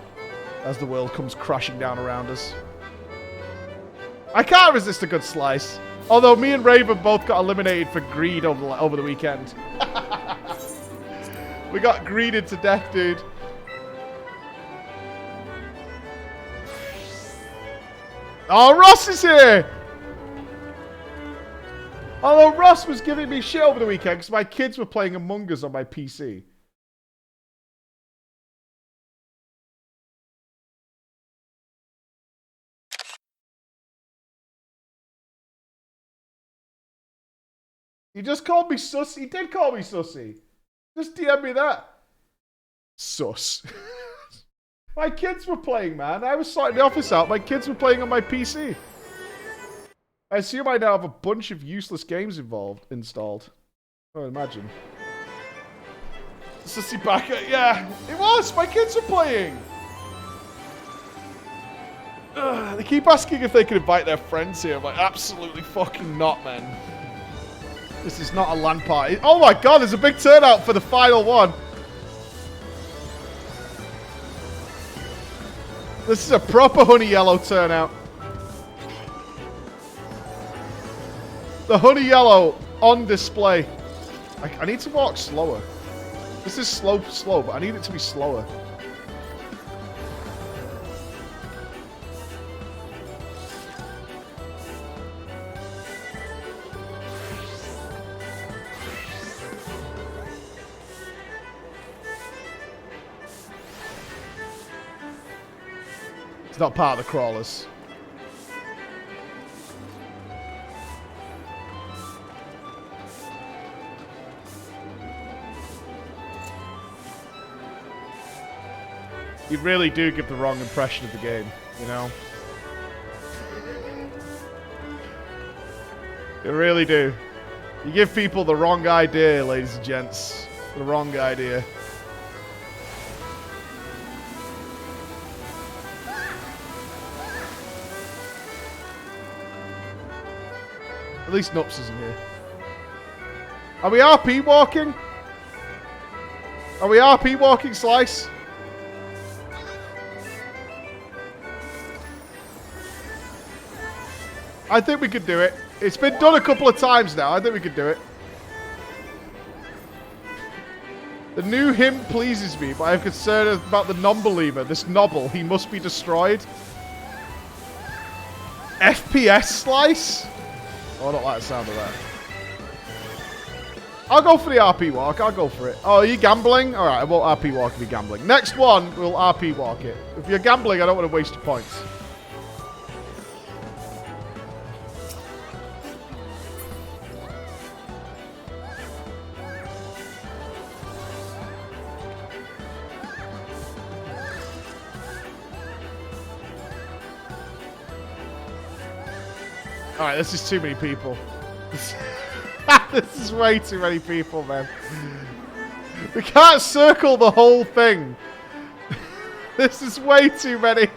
[SPEAKER 1] as the world comes crashing down around us. I can't resist a good slice. Although me and Raven both got eliminated for greed over the weekend. We got greeded to death, dude. Oh, Ross is here! Although Ross was giving me shit over the weekend because my kids were playing Among Us on my PC. He just called me sus. He did call me sussy. Just DM me that. Sus. My kids were playing, man. I was sorting the office out. My kids were playing on my PC. I assume I now have a bunch of useless games installed. Oh, imagine. Sussy backer. Yeah, it was. My kids were playing. They keep asking if they can invite their friends here. I'm like, absolutely fucking not, man. This is not a LAN party. Oh my god, there's a big turnout for the final one. This is a proper honey yellow turnout. The honey yellow on display. I need to walk slower. This is slow, but I need it to be slower. It's not part of the crawlers. You really do give the wrong impression of the game, you know? You really do. You give people the wrong idea, ladies and gents. The wrong idea. At least Nupss isn't here. Are we RP walking? Are we RP walking, Slice? I think we could do it. It's been done a couple of times now. I think we could do it. The new hymn pleases me, but I am concerned about the non-believer. This noble, he must be destroyed. FPS Slice? Oh, I don't like the sound of that. I'll go for the RP walk. I'll go for it. Oh, are you gambling? Alright, I won't RP walk if you're gambling. Next one, we'll RP walk it. If you're gambling, I don't want to waste your points. Alright, this is too many people. This is way too many people, man. We can't circle the whole thing. This is way too many.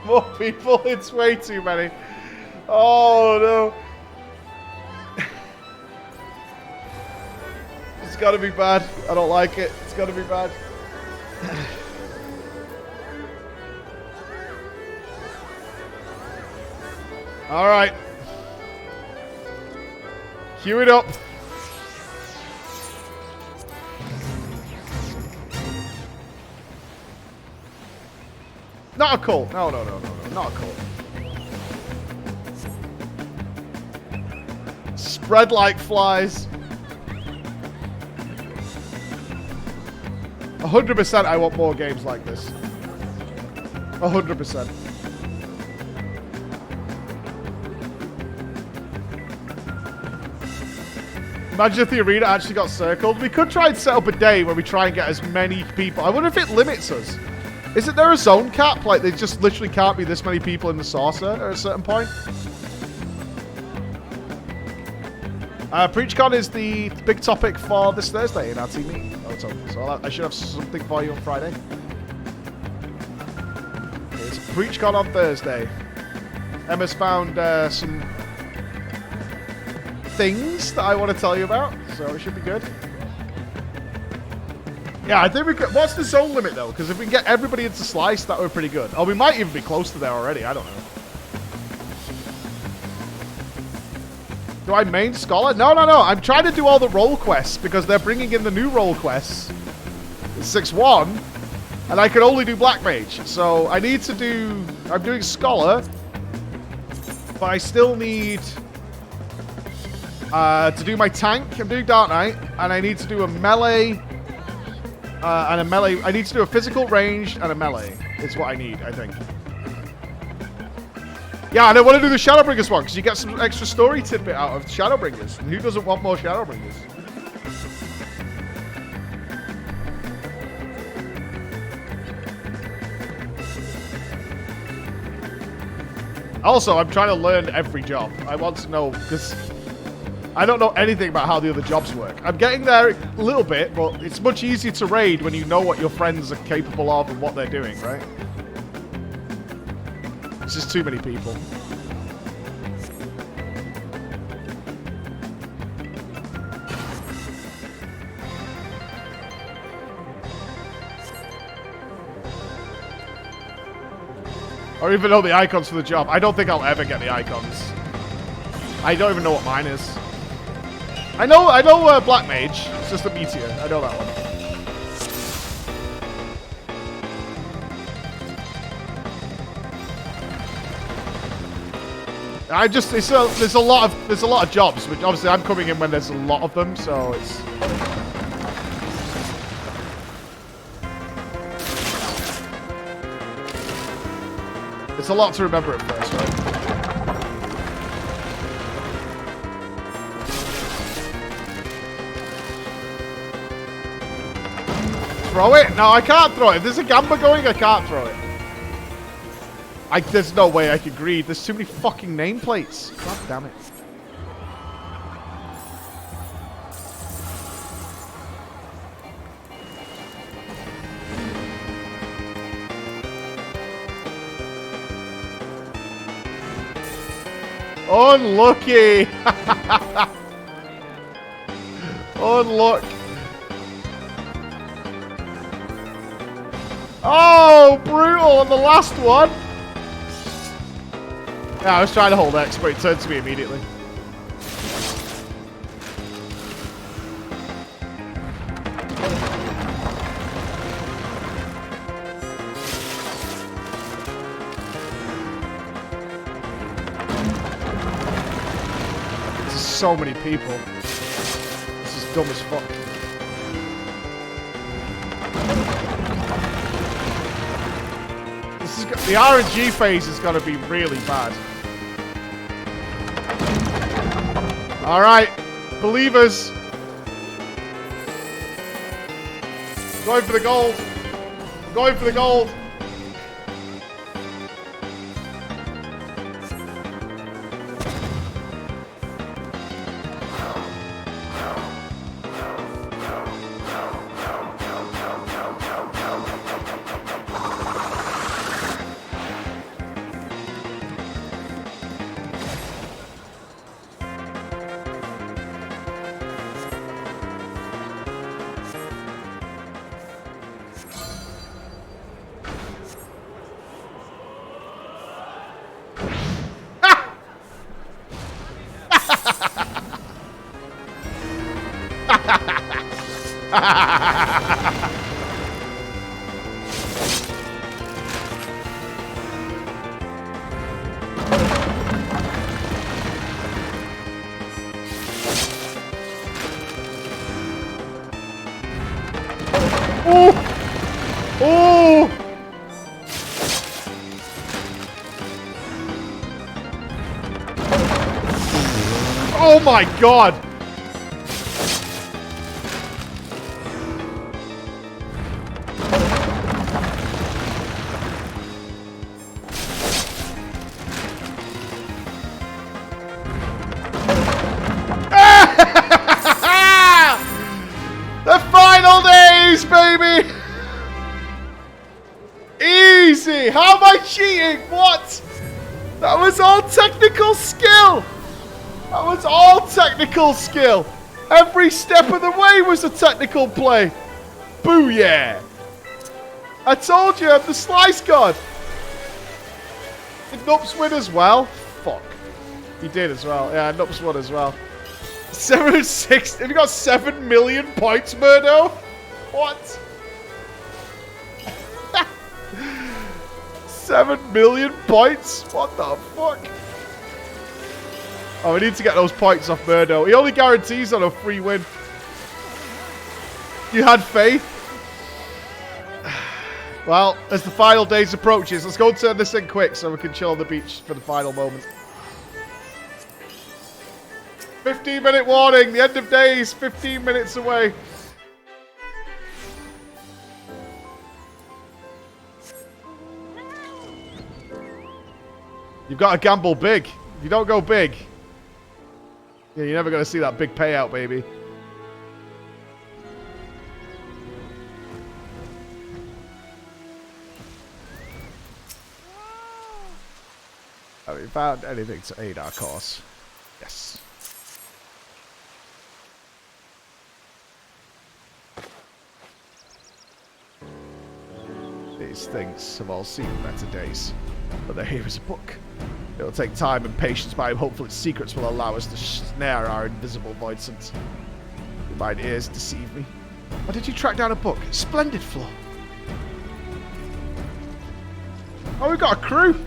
[SPEAKER 1] More people, it's way too many. Oh, no. It's gotta be bad. I don't like it. It's gotta be bad. All right. Cue it up. Not a cult. No, not a cult. Spread like flies. 100% I want more games like this. 100%. Imagine if the arena actually got circled. We could try and set up a day where we try and get as many people. I wonder if it limits us. Isn't there a zone cap? Like, they just literally can't be this many people in the saucer at a certain point? PreachCon is the big topic for this Thursday in our team meeting. Oh, it's over. So I should have something for you on Friday. It's PreachCon on Thursday. Emma's found some things that I want to tell you about, so it should be good. Yeah, I think we could. What's the zone limit though? Because if we can get everybody into Slice, that would be pretty good. Oh, we might even be close to there already. I don't know. Do I main Scholar? No. I'm trying to do all the role quests because they're bringing in the new role quests. It's 6-1, and I can only do Black Mage. So I need to do. I'm doing Scholar, but I still need. To do my tank, I'm doing Dark Knight, and I need to do a melee, and a melee. I need to do a physical ranged and a melee. Is what I need, I think. Yeah, and I want to do the Shadowbringers one because you get some extra story tidbit out of Shadowbringers. And who doesn't want more Shadowbringers? Also, I'm trying to learn every job. I want to know because. I don't know anything about how the other jobs work. I'm getting there a little bit, but it's much easier to raid when you know what your friends are capable of and what they're doing, right? It's just too many people. Or even know the icons for the job. I don't think I'll ever get the icons. I don't even know what mine is. I know Black Mage. It's just a meteor. I know that one. There's a lot of jobs, which obviously I'm coming in when there's a lot of them, so it's. It's a lot to remember at first, right? throw it? No, I can't throw it. If there's a gamba going, I can't throw it. There's no way I can greed. There's too many fucking nameplates. God damn it. Unlucky. Unluck. Oh, brutal on the last one. Yeah, I was trying to hold X, but it turned to me immediately. There's so many people. This is dumb as fuck. The RNG phase is going to be really bad. Alright, believers. Going for the gold. Going for the gold. Oh! Oh my god! The final days, baby! Easy! How am I cheating? What? That was all technical skill! That was all technical skill! Every step of the way was a technical play! Booyah! I told you, I'm the slice god! Did Nupps win as well? Fuck. He did as well. Yeah, Nupps won as well. 706. Have you got 7 million points, Murdo? What? 7 million points? What the fuck? Oh, we need to get those points off Murdo. He only guarantees on a free win. You had faith? Well, as the final days approaches, let's go and turn this in quick so we can chill on the beach for the final moment. 15-minute warning. The end of days. 15 minutes away. You've got to gamble big. If you don't go big, yeah, you're never going to see that big payout, baby. Have we found anything to aid our cause? Yes. These things have all seen better days, but here is a book. It will take time and patience, but I'm hopeful its secrets will allow us to snare our invisible voidsons. Do mine ears deceive me? Why did you track down a book? Splendid, Flo. Oh, we've got a crew.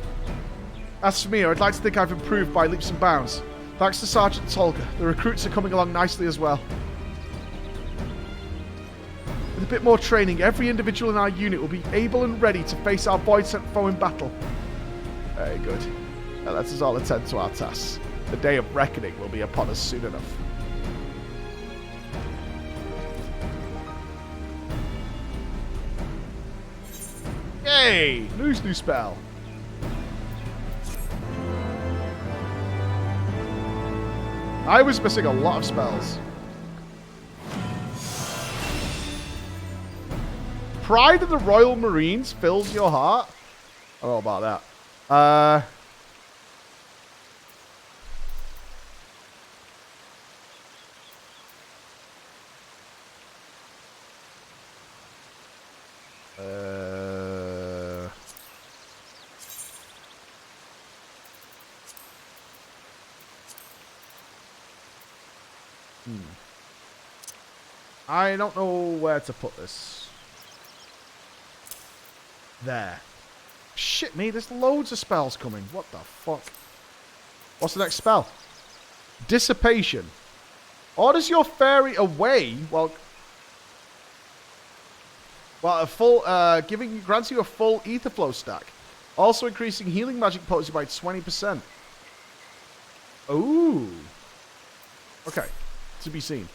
[SPEAKER 1] As for me, I'd like to think I've improved by leaps and bounds. Thanks to Sergeant Tolga, the recruits are coming along nicely as well. With a bit more training, every individual in our unit will be able and ready to face our void-sent foe in battle. Very good. Now let us all attend to our tasks. The day of reckoning will be upon us soon enough. Hey! New spell. I was missing a lot of spells. Pride of the Royal Marines fills your heart. I don't know about that. I don't know where to put this. There. Shit me, there's loads of spells coming. What the fuck? What's the next spell? Dissipation. Orders your fairy away while a full grants you a full ether flow stack. Also increasing healing magic potency by 20%. Ooh. Okay. To be seen.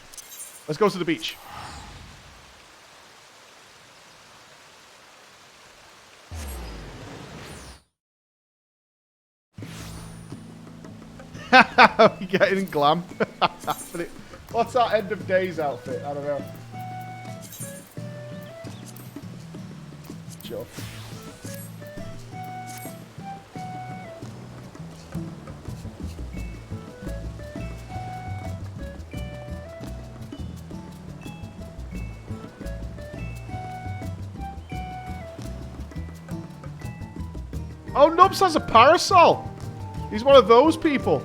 [SPEAKER 1] Let's go to the beach. We getting glam. What's our end of days outfit? I don't know. Sure. Oh, Nupss has a parasol. He's one of those people.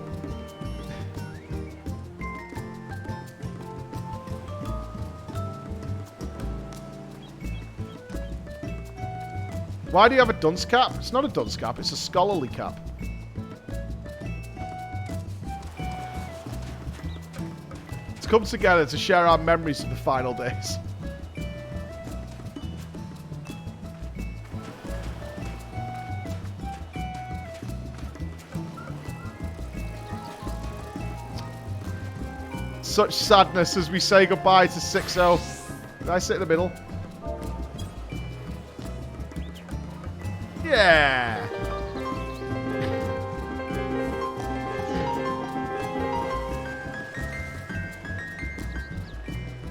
[SPEAKER 1] Why do you have a dunce cap? It's not a dunce cap, it's a scholarly cap. Let's come together to share our memories of the final days. Such sadness as we say goodbye to 6-0. Can I sit in the middle? Yeah.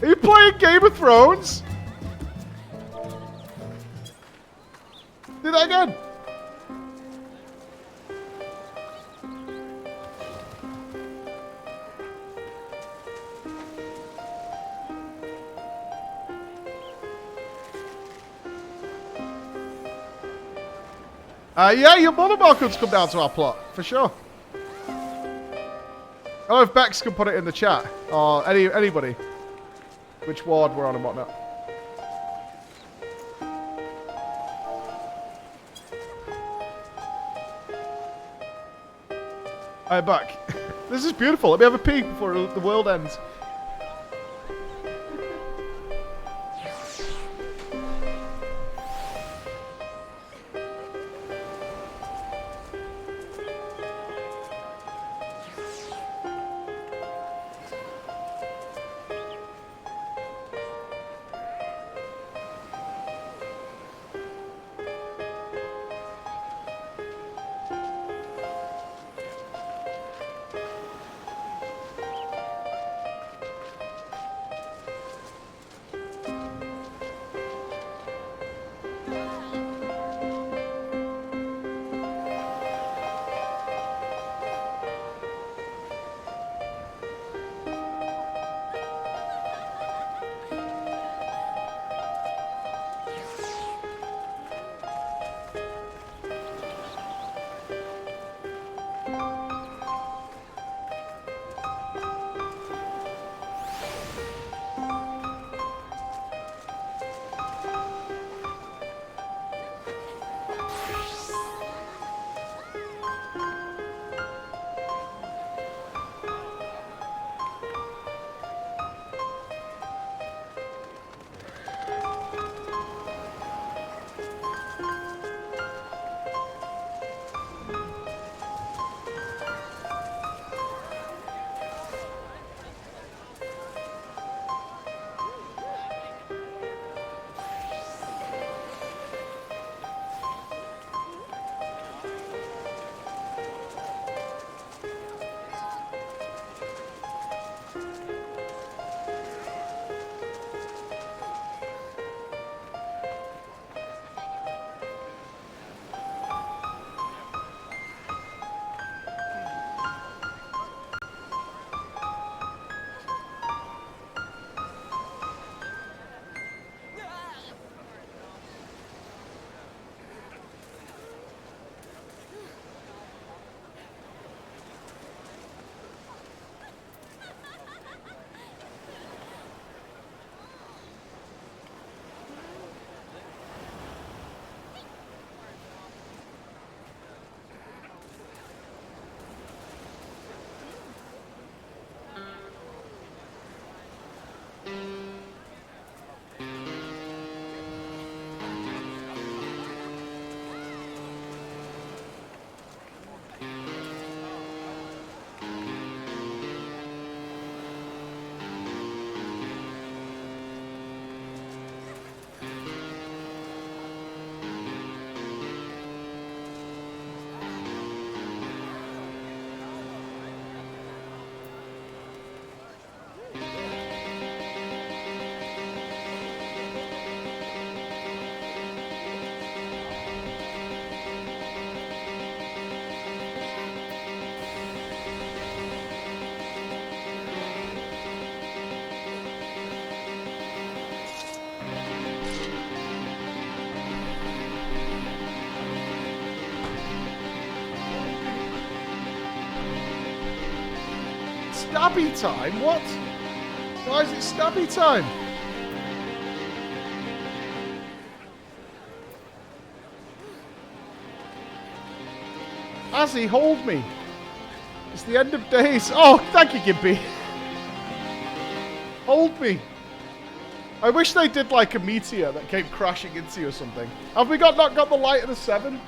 [SPEAKER 1] Are you playing Game of Thrones? Do that again. Yeah, your mother could come down to our plot, for sure. I don't know if Bex can put it in the chat, or anybody. Which ward we're on and whatnot. I'm back. This is beautiful. Let me have a peek before the world ends. stabby time? What? Why is it stabby time? Azzy, hold me. It's the end of days. Oh, thank you, Gimpy. Hold me. I wish they did like a meteor that came crashing into you or something. Have we not got the light of the 7?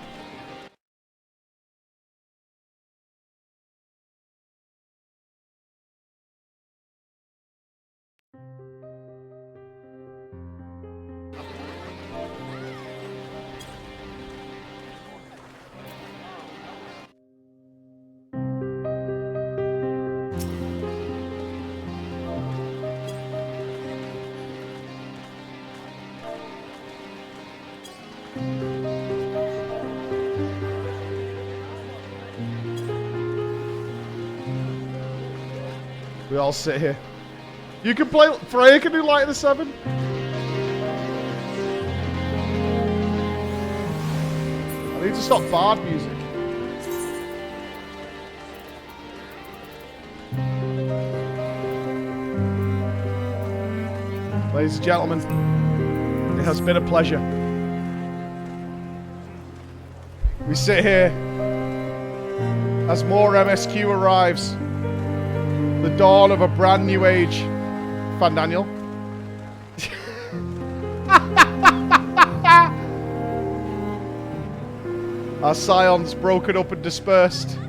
[SPEAKER 1] We all sit here. You can play. Freya can do Light of the 7. I need to stop bard music. Ladies and gentlemen, it has been a pleasure. We sit here as more MSQ arrives. The dawn of a brand new age. Fan Daniel. Our scions broken up and dispersed.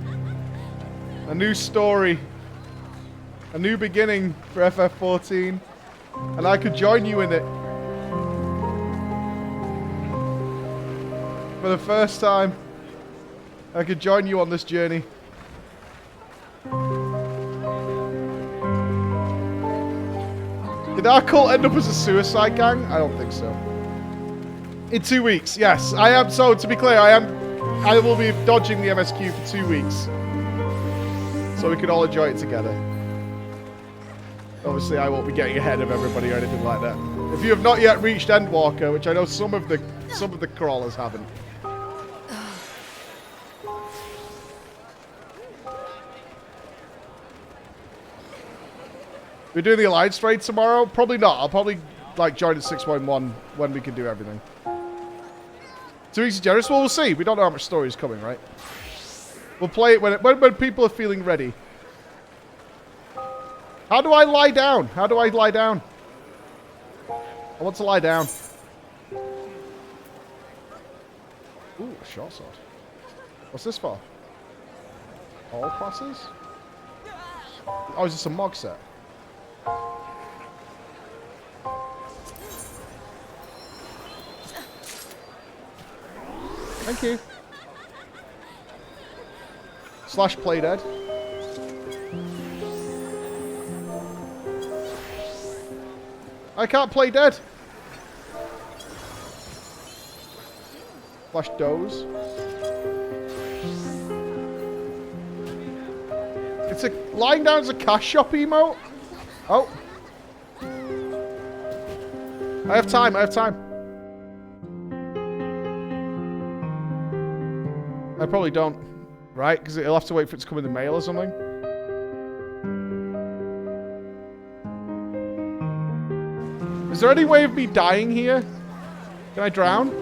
[SPEAKER 1] A new story. A new beginning for FF14. And I could join you in it. For the first time, I could join you on this journey. Did our cult end up as a suicide gang? I don't think so. In 2 weeks, yes. I am, so to be clear, I will be dodging the MSQ for 2 weeks. So we can all enjoy it together. Obviously, I won't be getting ahead of everybody or anything like that. If you have not yet reached Endwalker, which I know some of the crawlers haven't. We're doing the Alliance raid tomorrow? Probably not. I'll probably like join at 6.1 when we can do everything. 2 weeks is generous? Well, we'll see. We don't know how much story is coming, right? We'll play it when people are feeling ready. How do I lie down? How do I lie down? I want to lie down. Ooh, a short sword. What's this for? All classes? Oh, is this a Mog set? Thank you. Slash play dead. I can't play dead. Slash doze. It's a lying down as a cash shop emote. Oh. I have time. I have time. I probably don't, right? Because it'll have to wait for it to come in the mail or something. Is there any way of me dying here? Can I drown?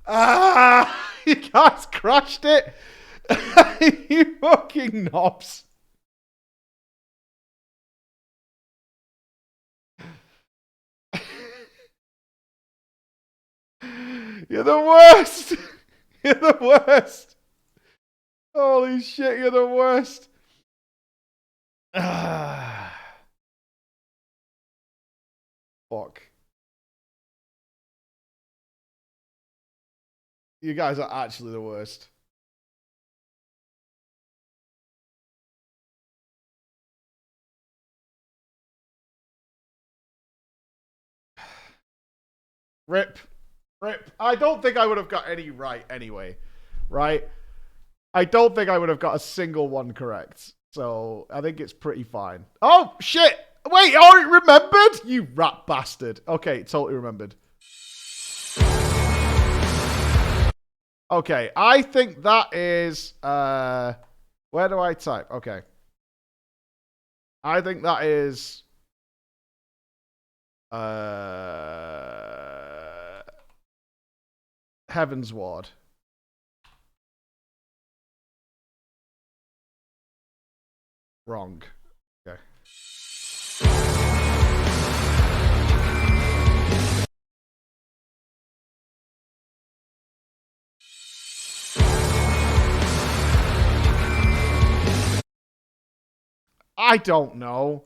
[SPEAKER 1] Ah! You guys crushed it! You fucking knobs. You're the worst! You're the worst! Holy shit, you're the worst! Ah. Fuck. You guys are actually the worst. Rip. Rip. I don't think I would have got any right anyway. Right? I don't think I would have got a single one correct. So I think it's pretty fine. Oh, shit! Wait, oh, it remembered? You rat bastard. Okay, totally remembered. Okay, I think that is... where do I type? Okay. I think that is... Heaven's Ward. Wrong. Okay. I don't know.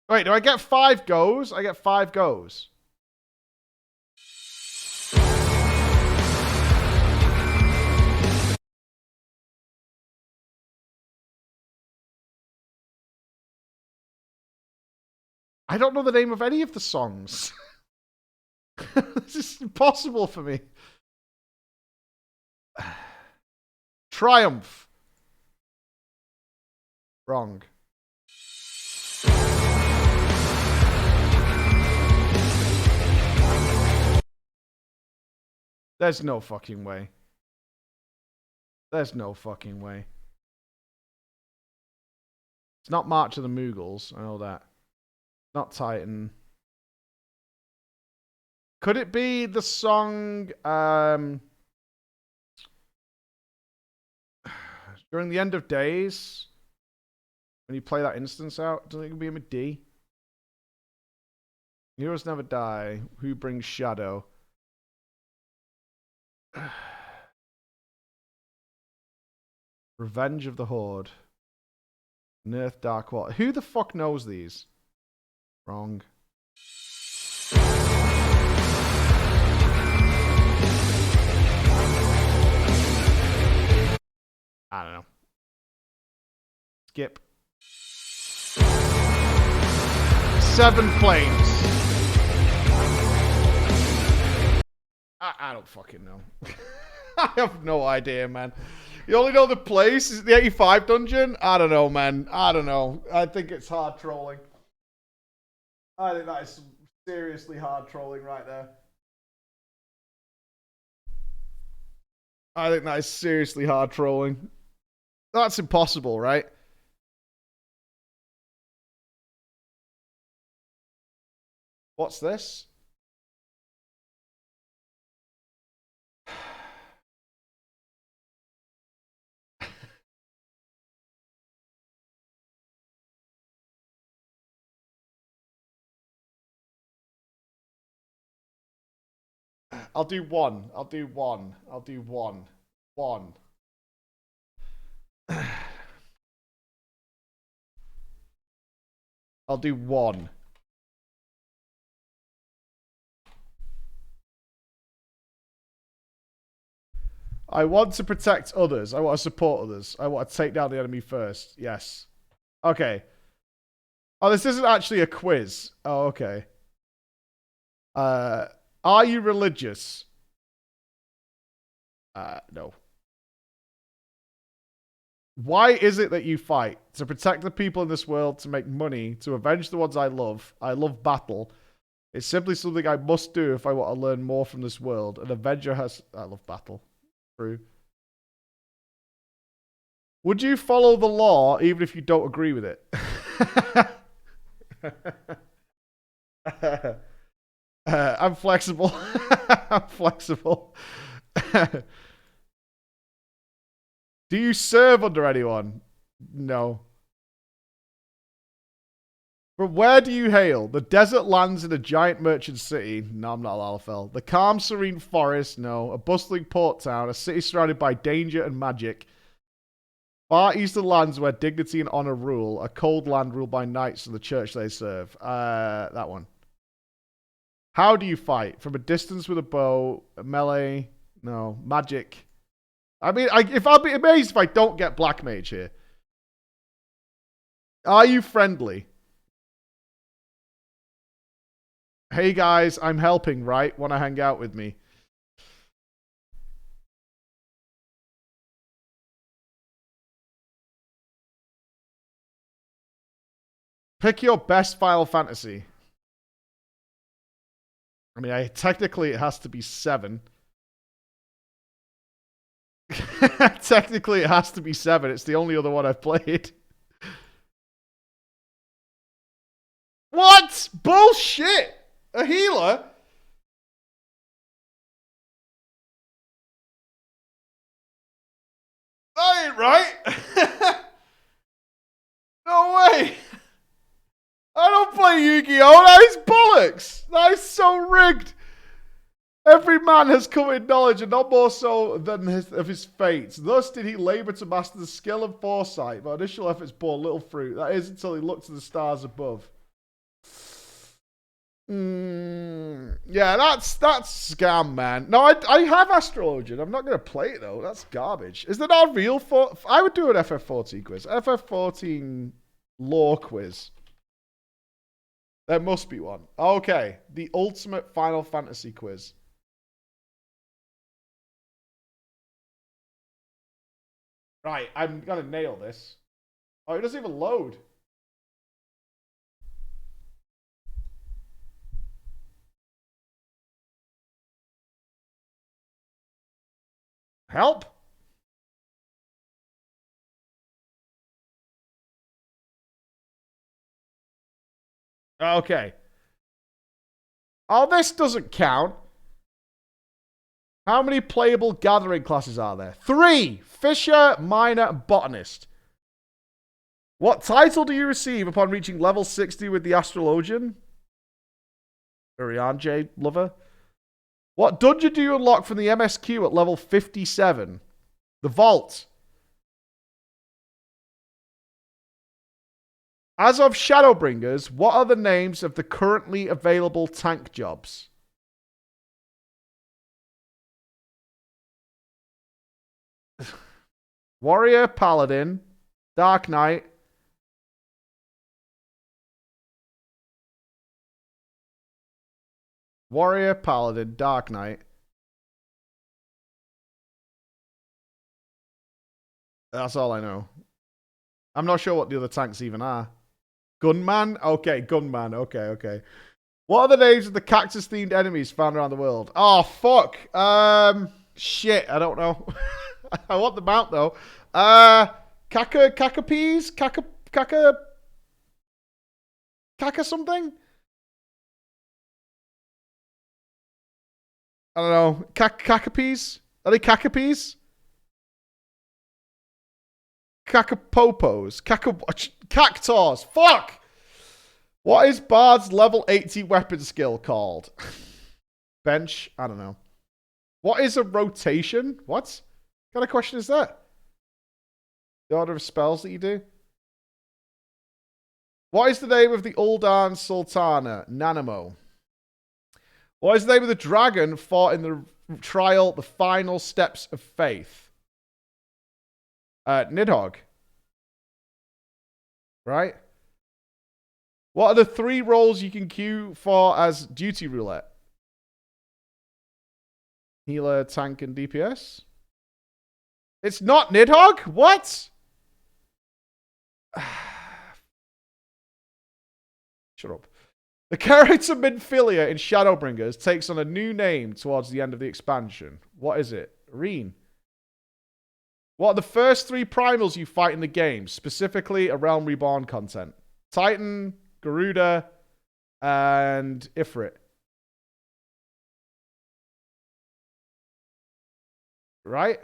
[SPEAKER 1] Wait, do I get 5 goes? I get 5 goes. I don't know the name of any of the songs. This is impossible for me. Triumph. Wrong. There's no fucking way. There's no fucking way. It's not March of the Moogles. I know that. Not Titan. Could it be the song During the End of Days? When you play that instance out? Doesn't it begin with D? Heroes never die. Who brings shadow? Revenge of the Horde. Nirth Dark Water. Who the fuck knows these? Wrong. I don't know. Skip. 7 Flames. I don't fucking know. I have no idea, man. You only know the place? Is it the 85 dungeon? I don't know, man. I don't know. I think it's hard trolling. I think that is some seriously hard trolling right there. I think that is seriously hard trolling. That's impossible, right? What's this? I'll do one. I'll do one. I'll do one. One. I'll do one. I want to protect others. I want to support others. I want to take down the enemy first. Yes. Okay. Oh, this isn't actually a quiz. Oh, okay. Are you religious? No. Why is it that you fight? To protect the people in this world, to make money, to avenge the ones I love. I love battle. It's simply something I must do if I want to learn more from this world. An avenger has... I love battle. True. Would you follow the law even if you don't agree with it? I'm flexible. I'm flexible. Do you serve under anyone? No. From where do you hail? The desert lands in a giant merchant city. No, I'm not Lalafell. The calm, serene forest. No. A bustling port town. A city surrounded by danger and magic. Far eastern lands where dignity and honor rule. A cold land ruled by knights and the church they serve. That one. How do you fight? From a distance with a bow. Melee. No. Magic. I mean, if I'll be amazed if I don't get Black Mage here. Are you friendly? Hey guys, I'm helping, right? Want to hang out with me? Pick your best Final Fantasy. I mean, technically it has to be 7. Technically it has to be 7. It's the only other one I've played. What? Bullshit! A healer? That ain't right. No way. I don't play Yu-Gi-Oh! That is bollocks. That is so rigged. Every man has coveted knowledge, and not more so than of his fates. Thus did he labor to master the skill and foresight, but initial efforts bore little fruit. That is until he looked to the stars above. Yeah, that's scam, man. No, I have Astrologian. I'm not going to play it, though. That's garbage. Is there not a real... I would do an FF14 quiz. FF14 lore quiz. There must be one. Okay. The ultimate Final Fantasy quiz. Right, I'm going to nail this. Oh, it doesn't even load. Help? Okay. Oh, this doesn't count. How many playable gathering classes are there? 3. Fisher, Miner, and Botanist. What title do you receive upon reaching level 60 with the Astrologian? Urian J. Lover. What dungeon do you unlock from the MSQ at level 57? The Vault. As of Shadowbringers, what are the names of the currently available tank jobs? Warrior, Paladin, Dark Knight. Warrior, Paladin, Dark Knight. That's all I know. I'm not sure what the other tanks even are. Gunman? Okay, Gunman. Okay. What are the names of the cactus-themed enemies found around the world? Oh, fuck. Shit, I don't know. I want them out, though. Cacapees? Caca something? I don't know. Cacapees? Are they cacapees? Cacapopos. Cactors. Fuck! What is Bard's level 80 weapon skill called? Bench? I don't know. What is a rotation? What kind of question is that? The order of spells that you do? What is the name of the Uldan Sultana? Nanamo. What is the name of the dragon fought in the trial, The Final Steps of Faith? Nidhogg. Right? What are the 3 roles you can queue for as duty roulette? Healer, tank, and DPS? It's not Nidhogg? What? Shut up. The character Minfilia in Shadowbringers takes on a new name towards the end of the expansion. What is it? Reen. What are the first 3 primals you fight in the game, specifically a Realm Reborn content? Titan, Garuda, and Ifrit. Right?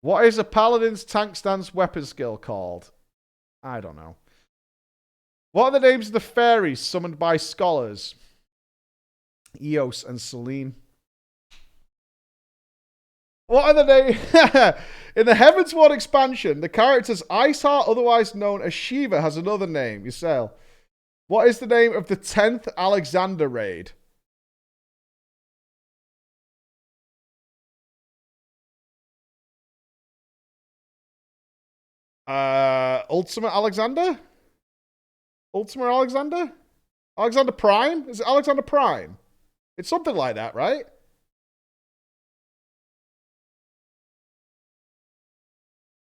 [SPEAKER 1] What is a paladin's tank stance weapon skill called? I don't know. What are the names of the fairies summoned by scholars? Eos and Selene. What are the names? In the Heavensward expansion, the character's Iceheart, otherwise known as Shiva, has another name. Ysel. What is the name of the 10th Alexander raid? Ultimate Alexander? Ultimate Alexander? Alexander Prime? Is it Alexander Prime? It's something like that, right?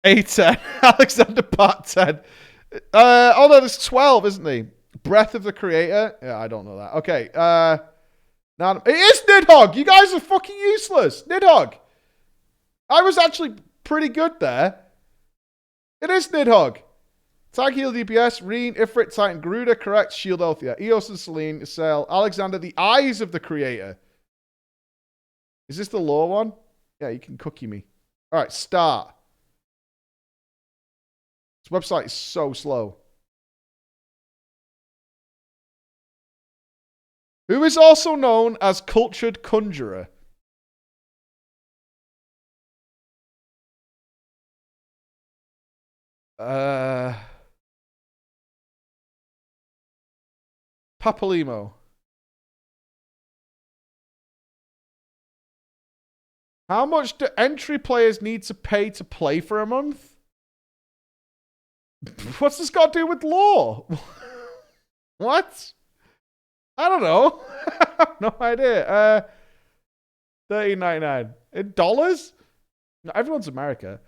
[SPEAKER 1] A10. Alexander Part 10. Oh no, there's 12, isn't he? Breath of the Creator? Yeah, I don't know that. Okay. Now, it is Nidhogg! You guys are fucking useless! Nidhogg! I was actually pretty good there. It is Nidhogg. Tag heal DPS, Reen, Ifrit, Titan, Garuda, correct, Shield Althea, Eos and Selene, Cell, Alexander, the Eyes of the Creator. Is this the lore one? Yeah, you can cookie me. Alright, start. This website is so slow. Who is also known as Cultured Conjurer? Papalymo. How much do entry players need to pay to play for a month? What's this got to do with lore? What? I don't know. I have no idea. $13.99 in dollars. No, everyone's America.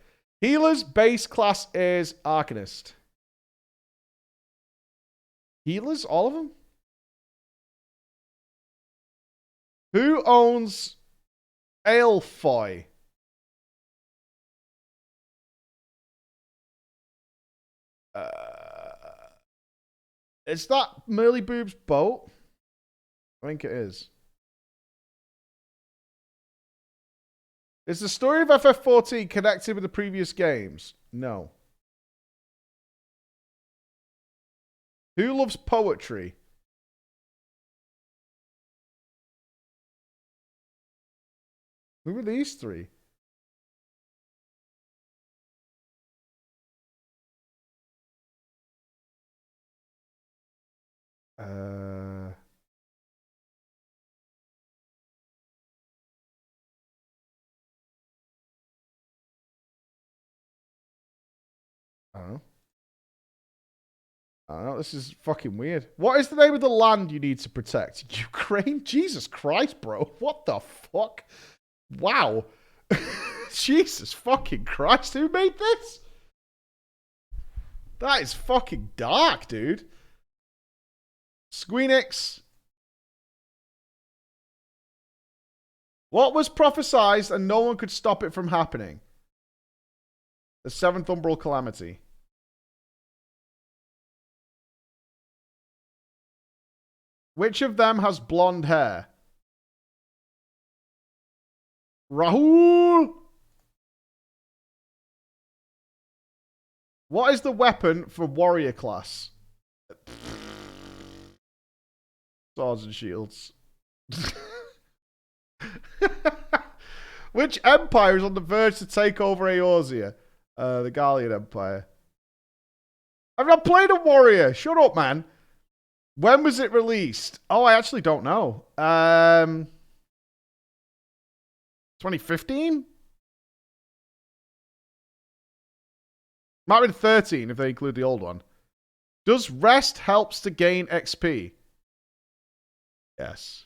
[SPEAKER 1] Healer's base class is Arcanist. Healers, all of them. Who owns Aelfoy? Is that Merly Boob's boat? I think it is. Is the story of FF14 connected with the previous games? No. Who loves poetry? Who are these three? I don't know. I don't know. This is fucking weird. What is the name of the land you need to protect? Ukraine? Jesus Christ, bro. What the fuck? Wow. Jesus fucking Christ. Who made this? That is fucking dark, dude. Squeenix. What was prophesized and no one could stop it from happening? The seventh umbral calamity. Which of them has blonde hair? Rahul! What is the weapon for warrior class? Swords and shields. Which empire is on the verge to take over Eorzea? The Gallian Empire. I've not played a warrior. Shut up, man. When was it released? Oh, I actually don't know. 2015? Might have been 13 if they include the old one. Does rest helps to gain XP? Yes.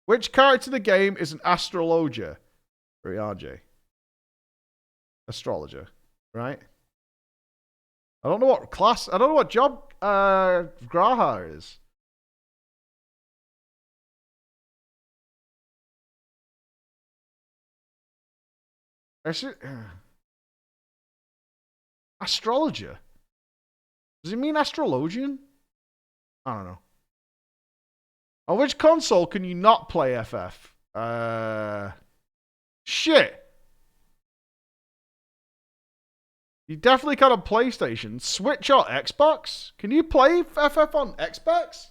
[SPEAKER 1] Which character in the game is an astrologer? Or RJ? Astrologer, right? I don't know what class, I don't know what job Graha is. Astrologer? Does he mean astrologian? I don't know. On which console can you not play FF? Shit. You definitely can on PlayStation. Switch or Xbox? Can you play FF on Xbox?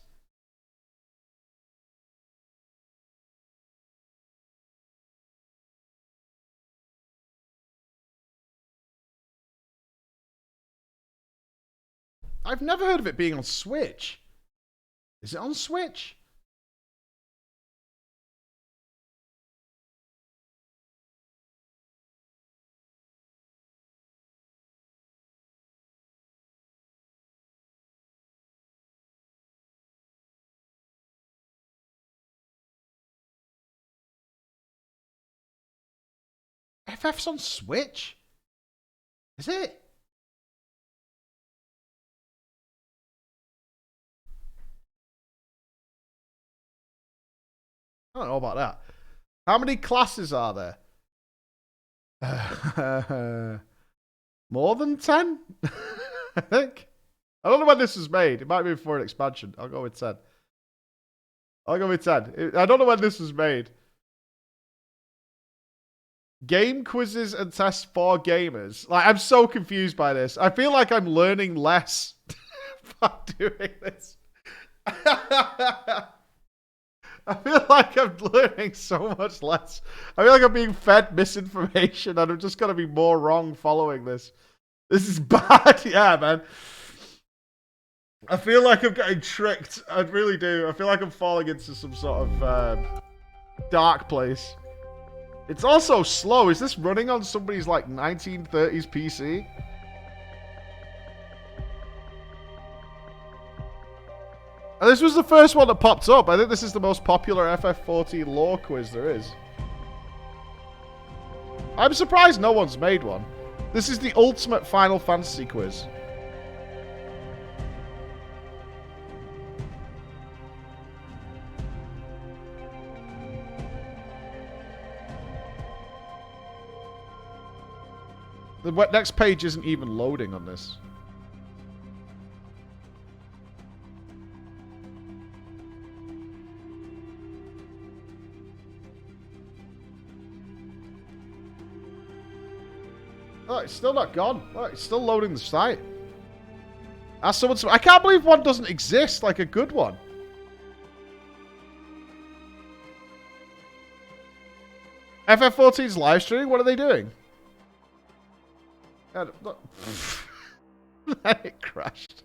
[SPEAKER 1] I've never heard of it being on Switch. Is it on Switch? FF's on Switch? Is it? I don't know about that. How many classes are there? More than 10? I think. I don't know when this was made. It might be before an expansion. I'll go with 10. I'll go with 10. I don't know when this was made. Game quizzes and tests for gamers. Like, I'm so confused by this. I feel like I'm learning less by doing this. I feel like I'm learning so much less. I feel like I'm being fed misinformation and I'm just going to be more wrong following this. This is bad. Yeah, man. I feel like I'm getting tricked. I really do. I feel like I'm falling into some sort of dark place. It's also slow. Is this running on somebody's like 1930s PC? And this was the first one that popped up. I think this is the most popular FF14 lore quiz there is. I'm surprised no one's made one. This is the ultimate Final Fantasy quiz. The next page isn't even loading on this. Oh, it's still not gone. Oh, it's still loading the site. Ask someone I can't believe one doesn't exist, like a good one. FF14's live streaming? What are they doing? It crashed.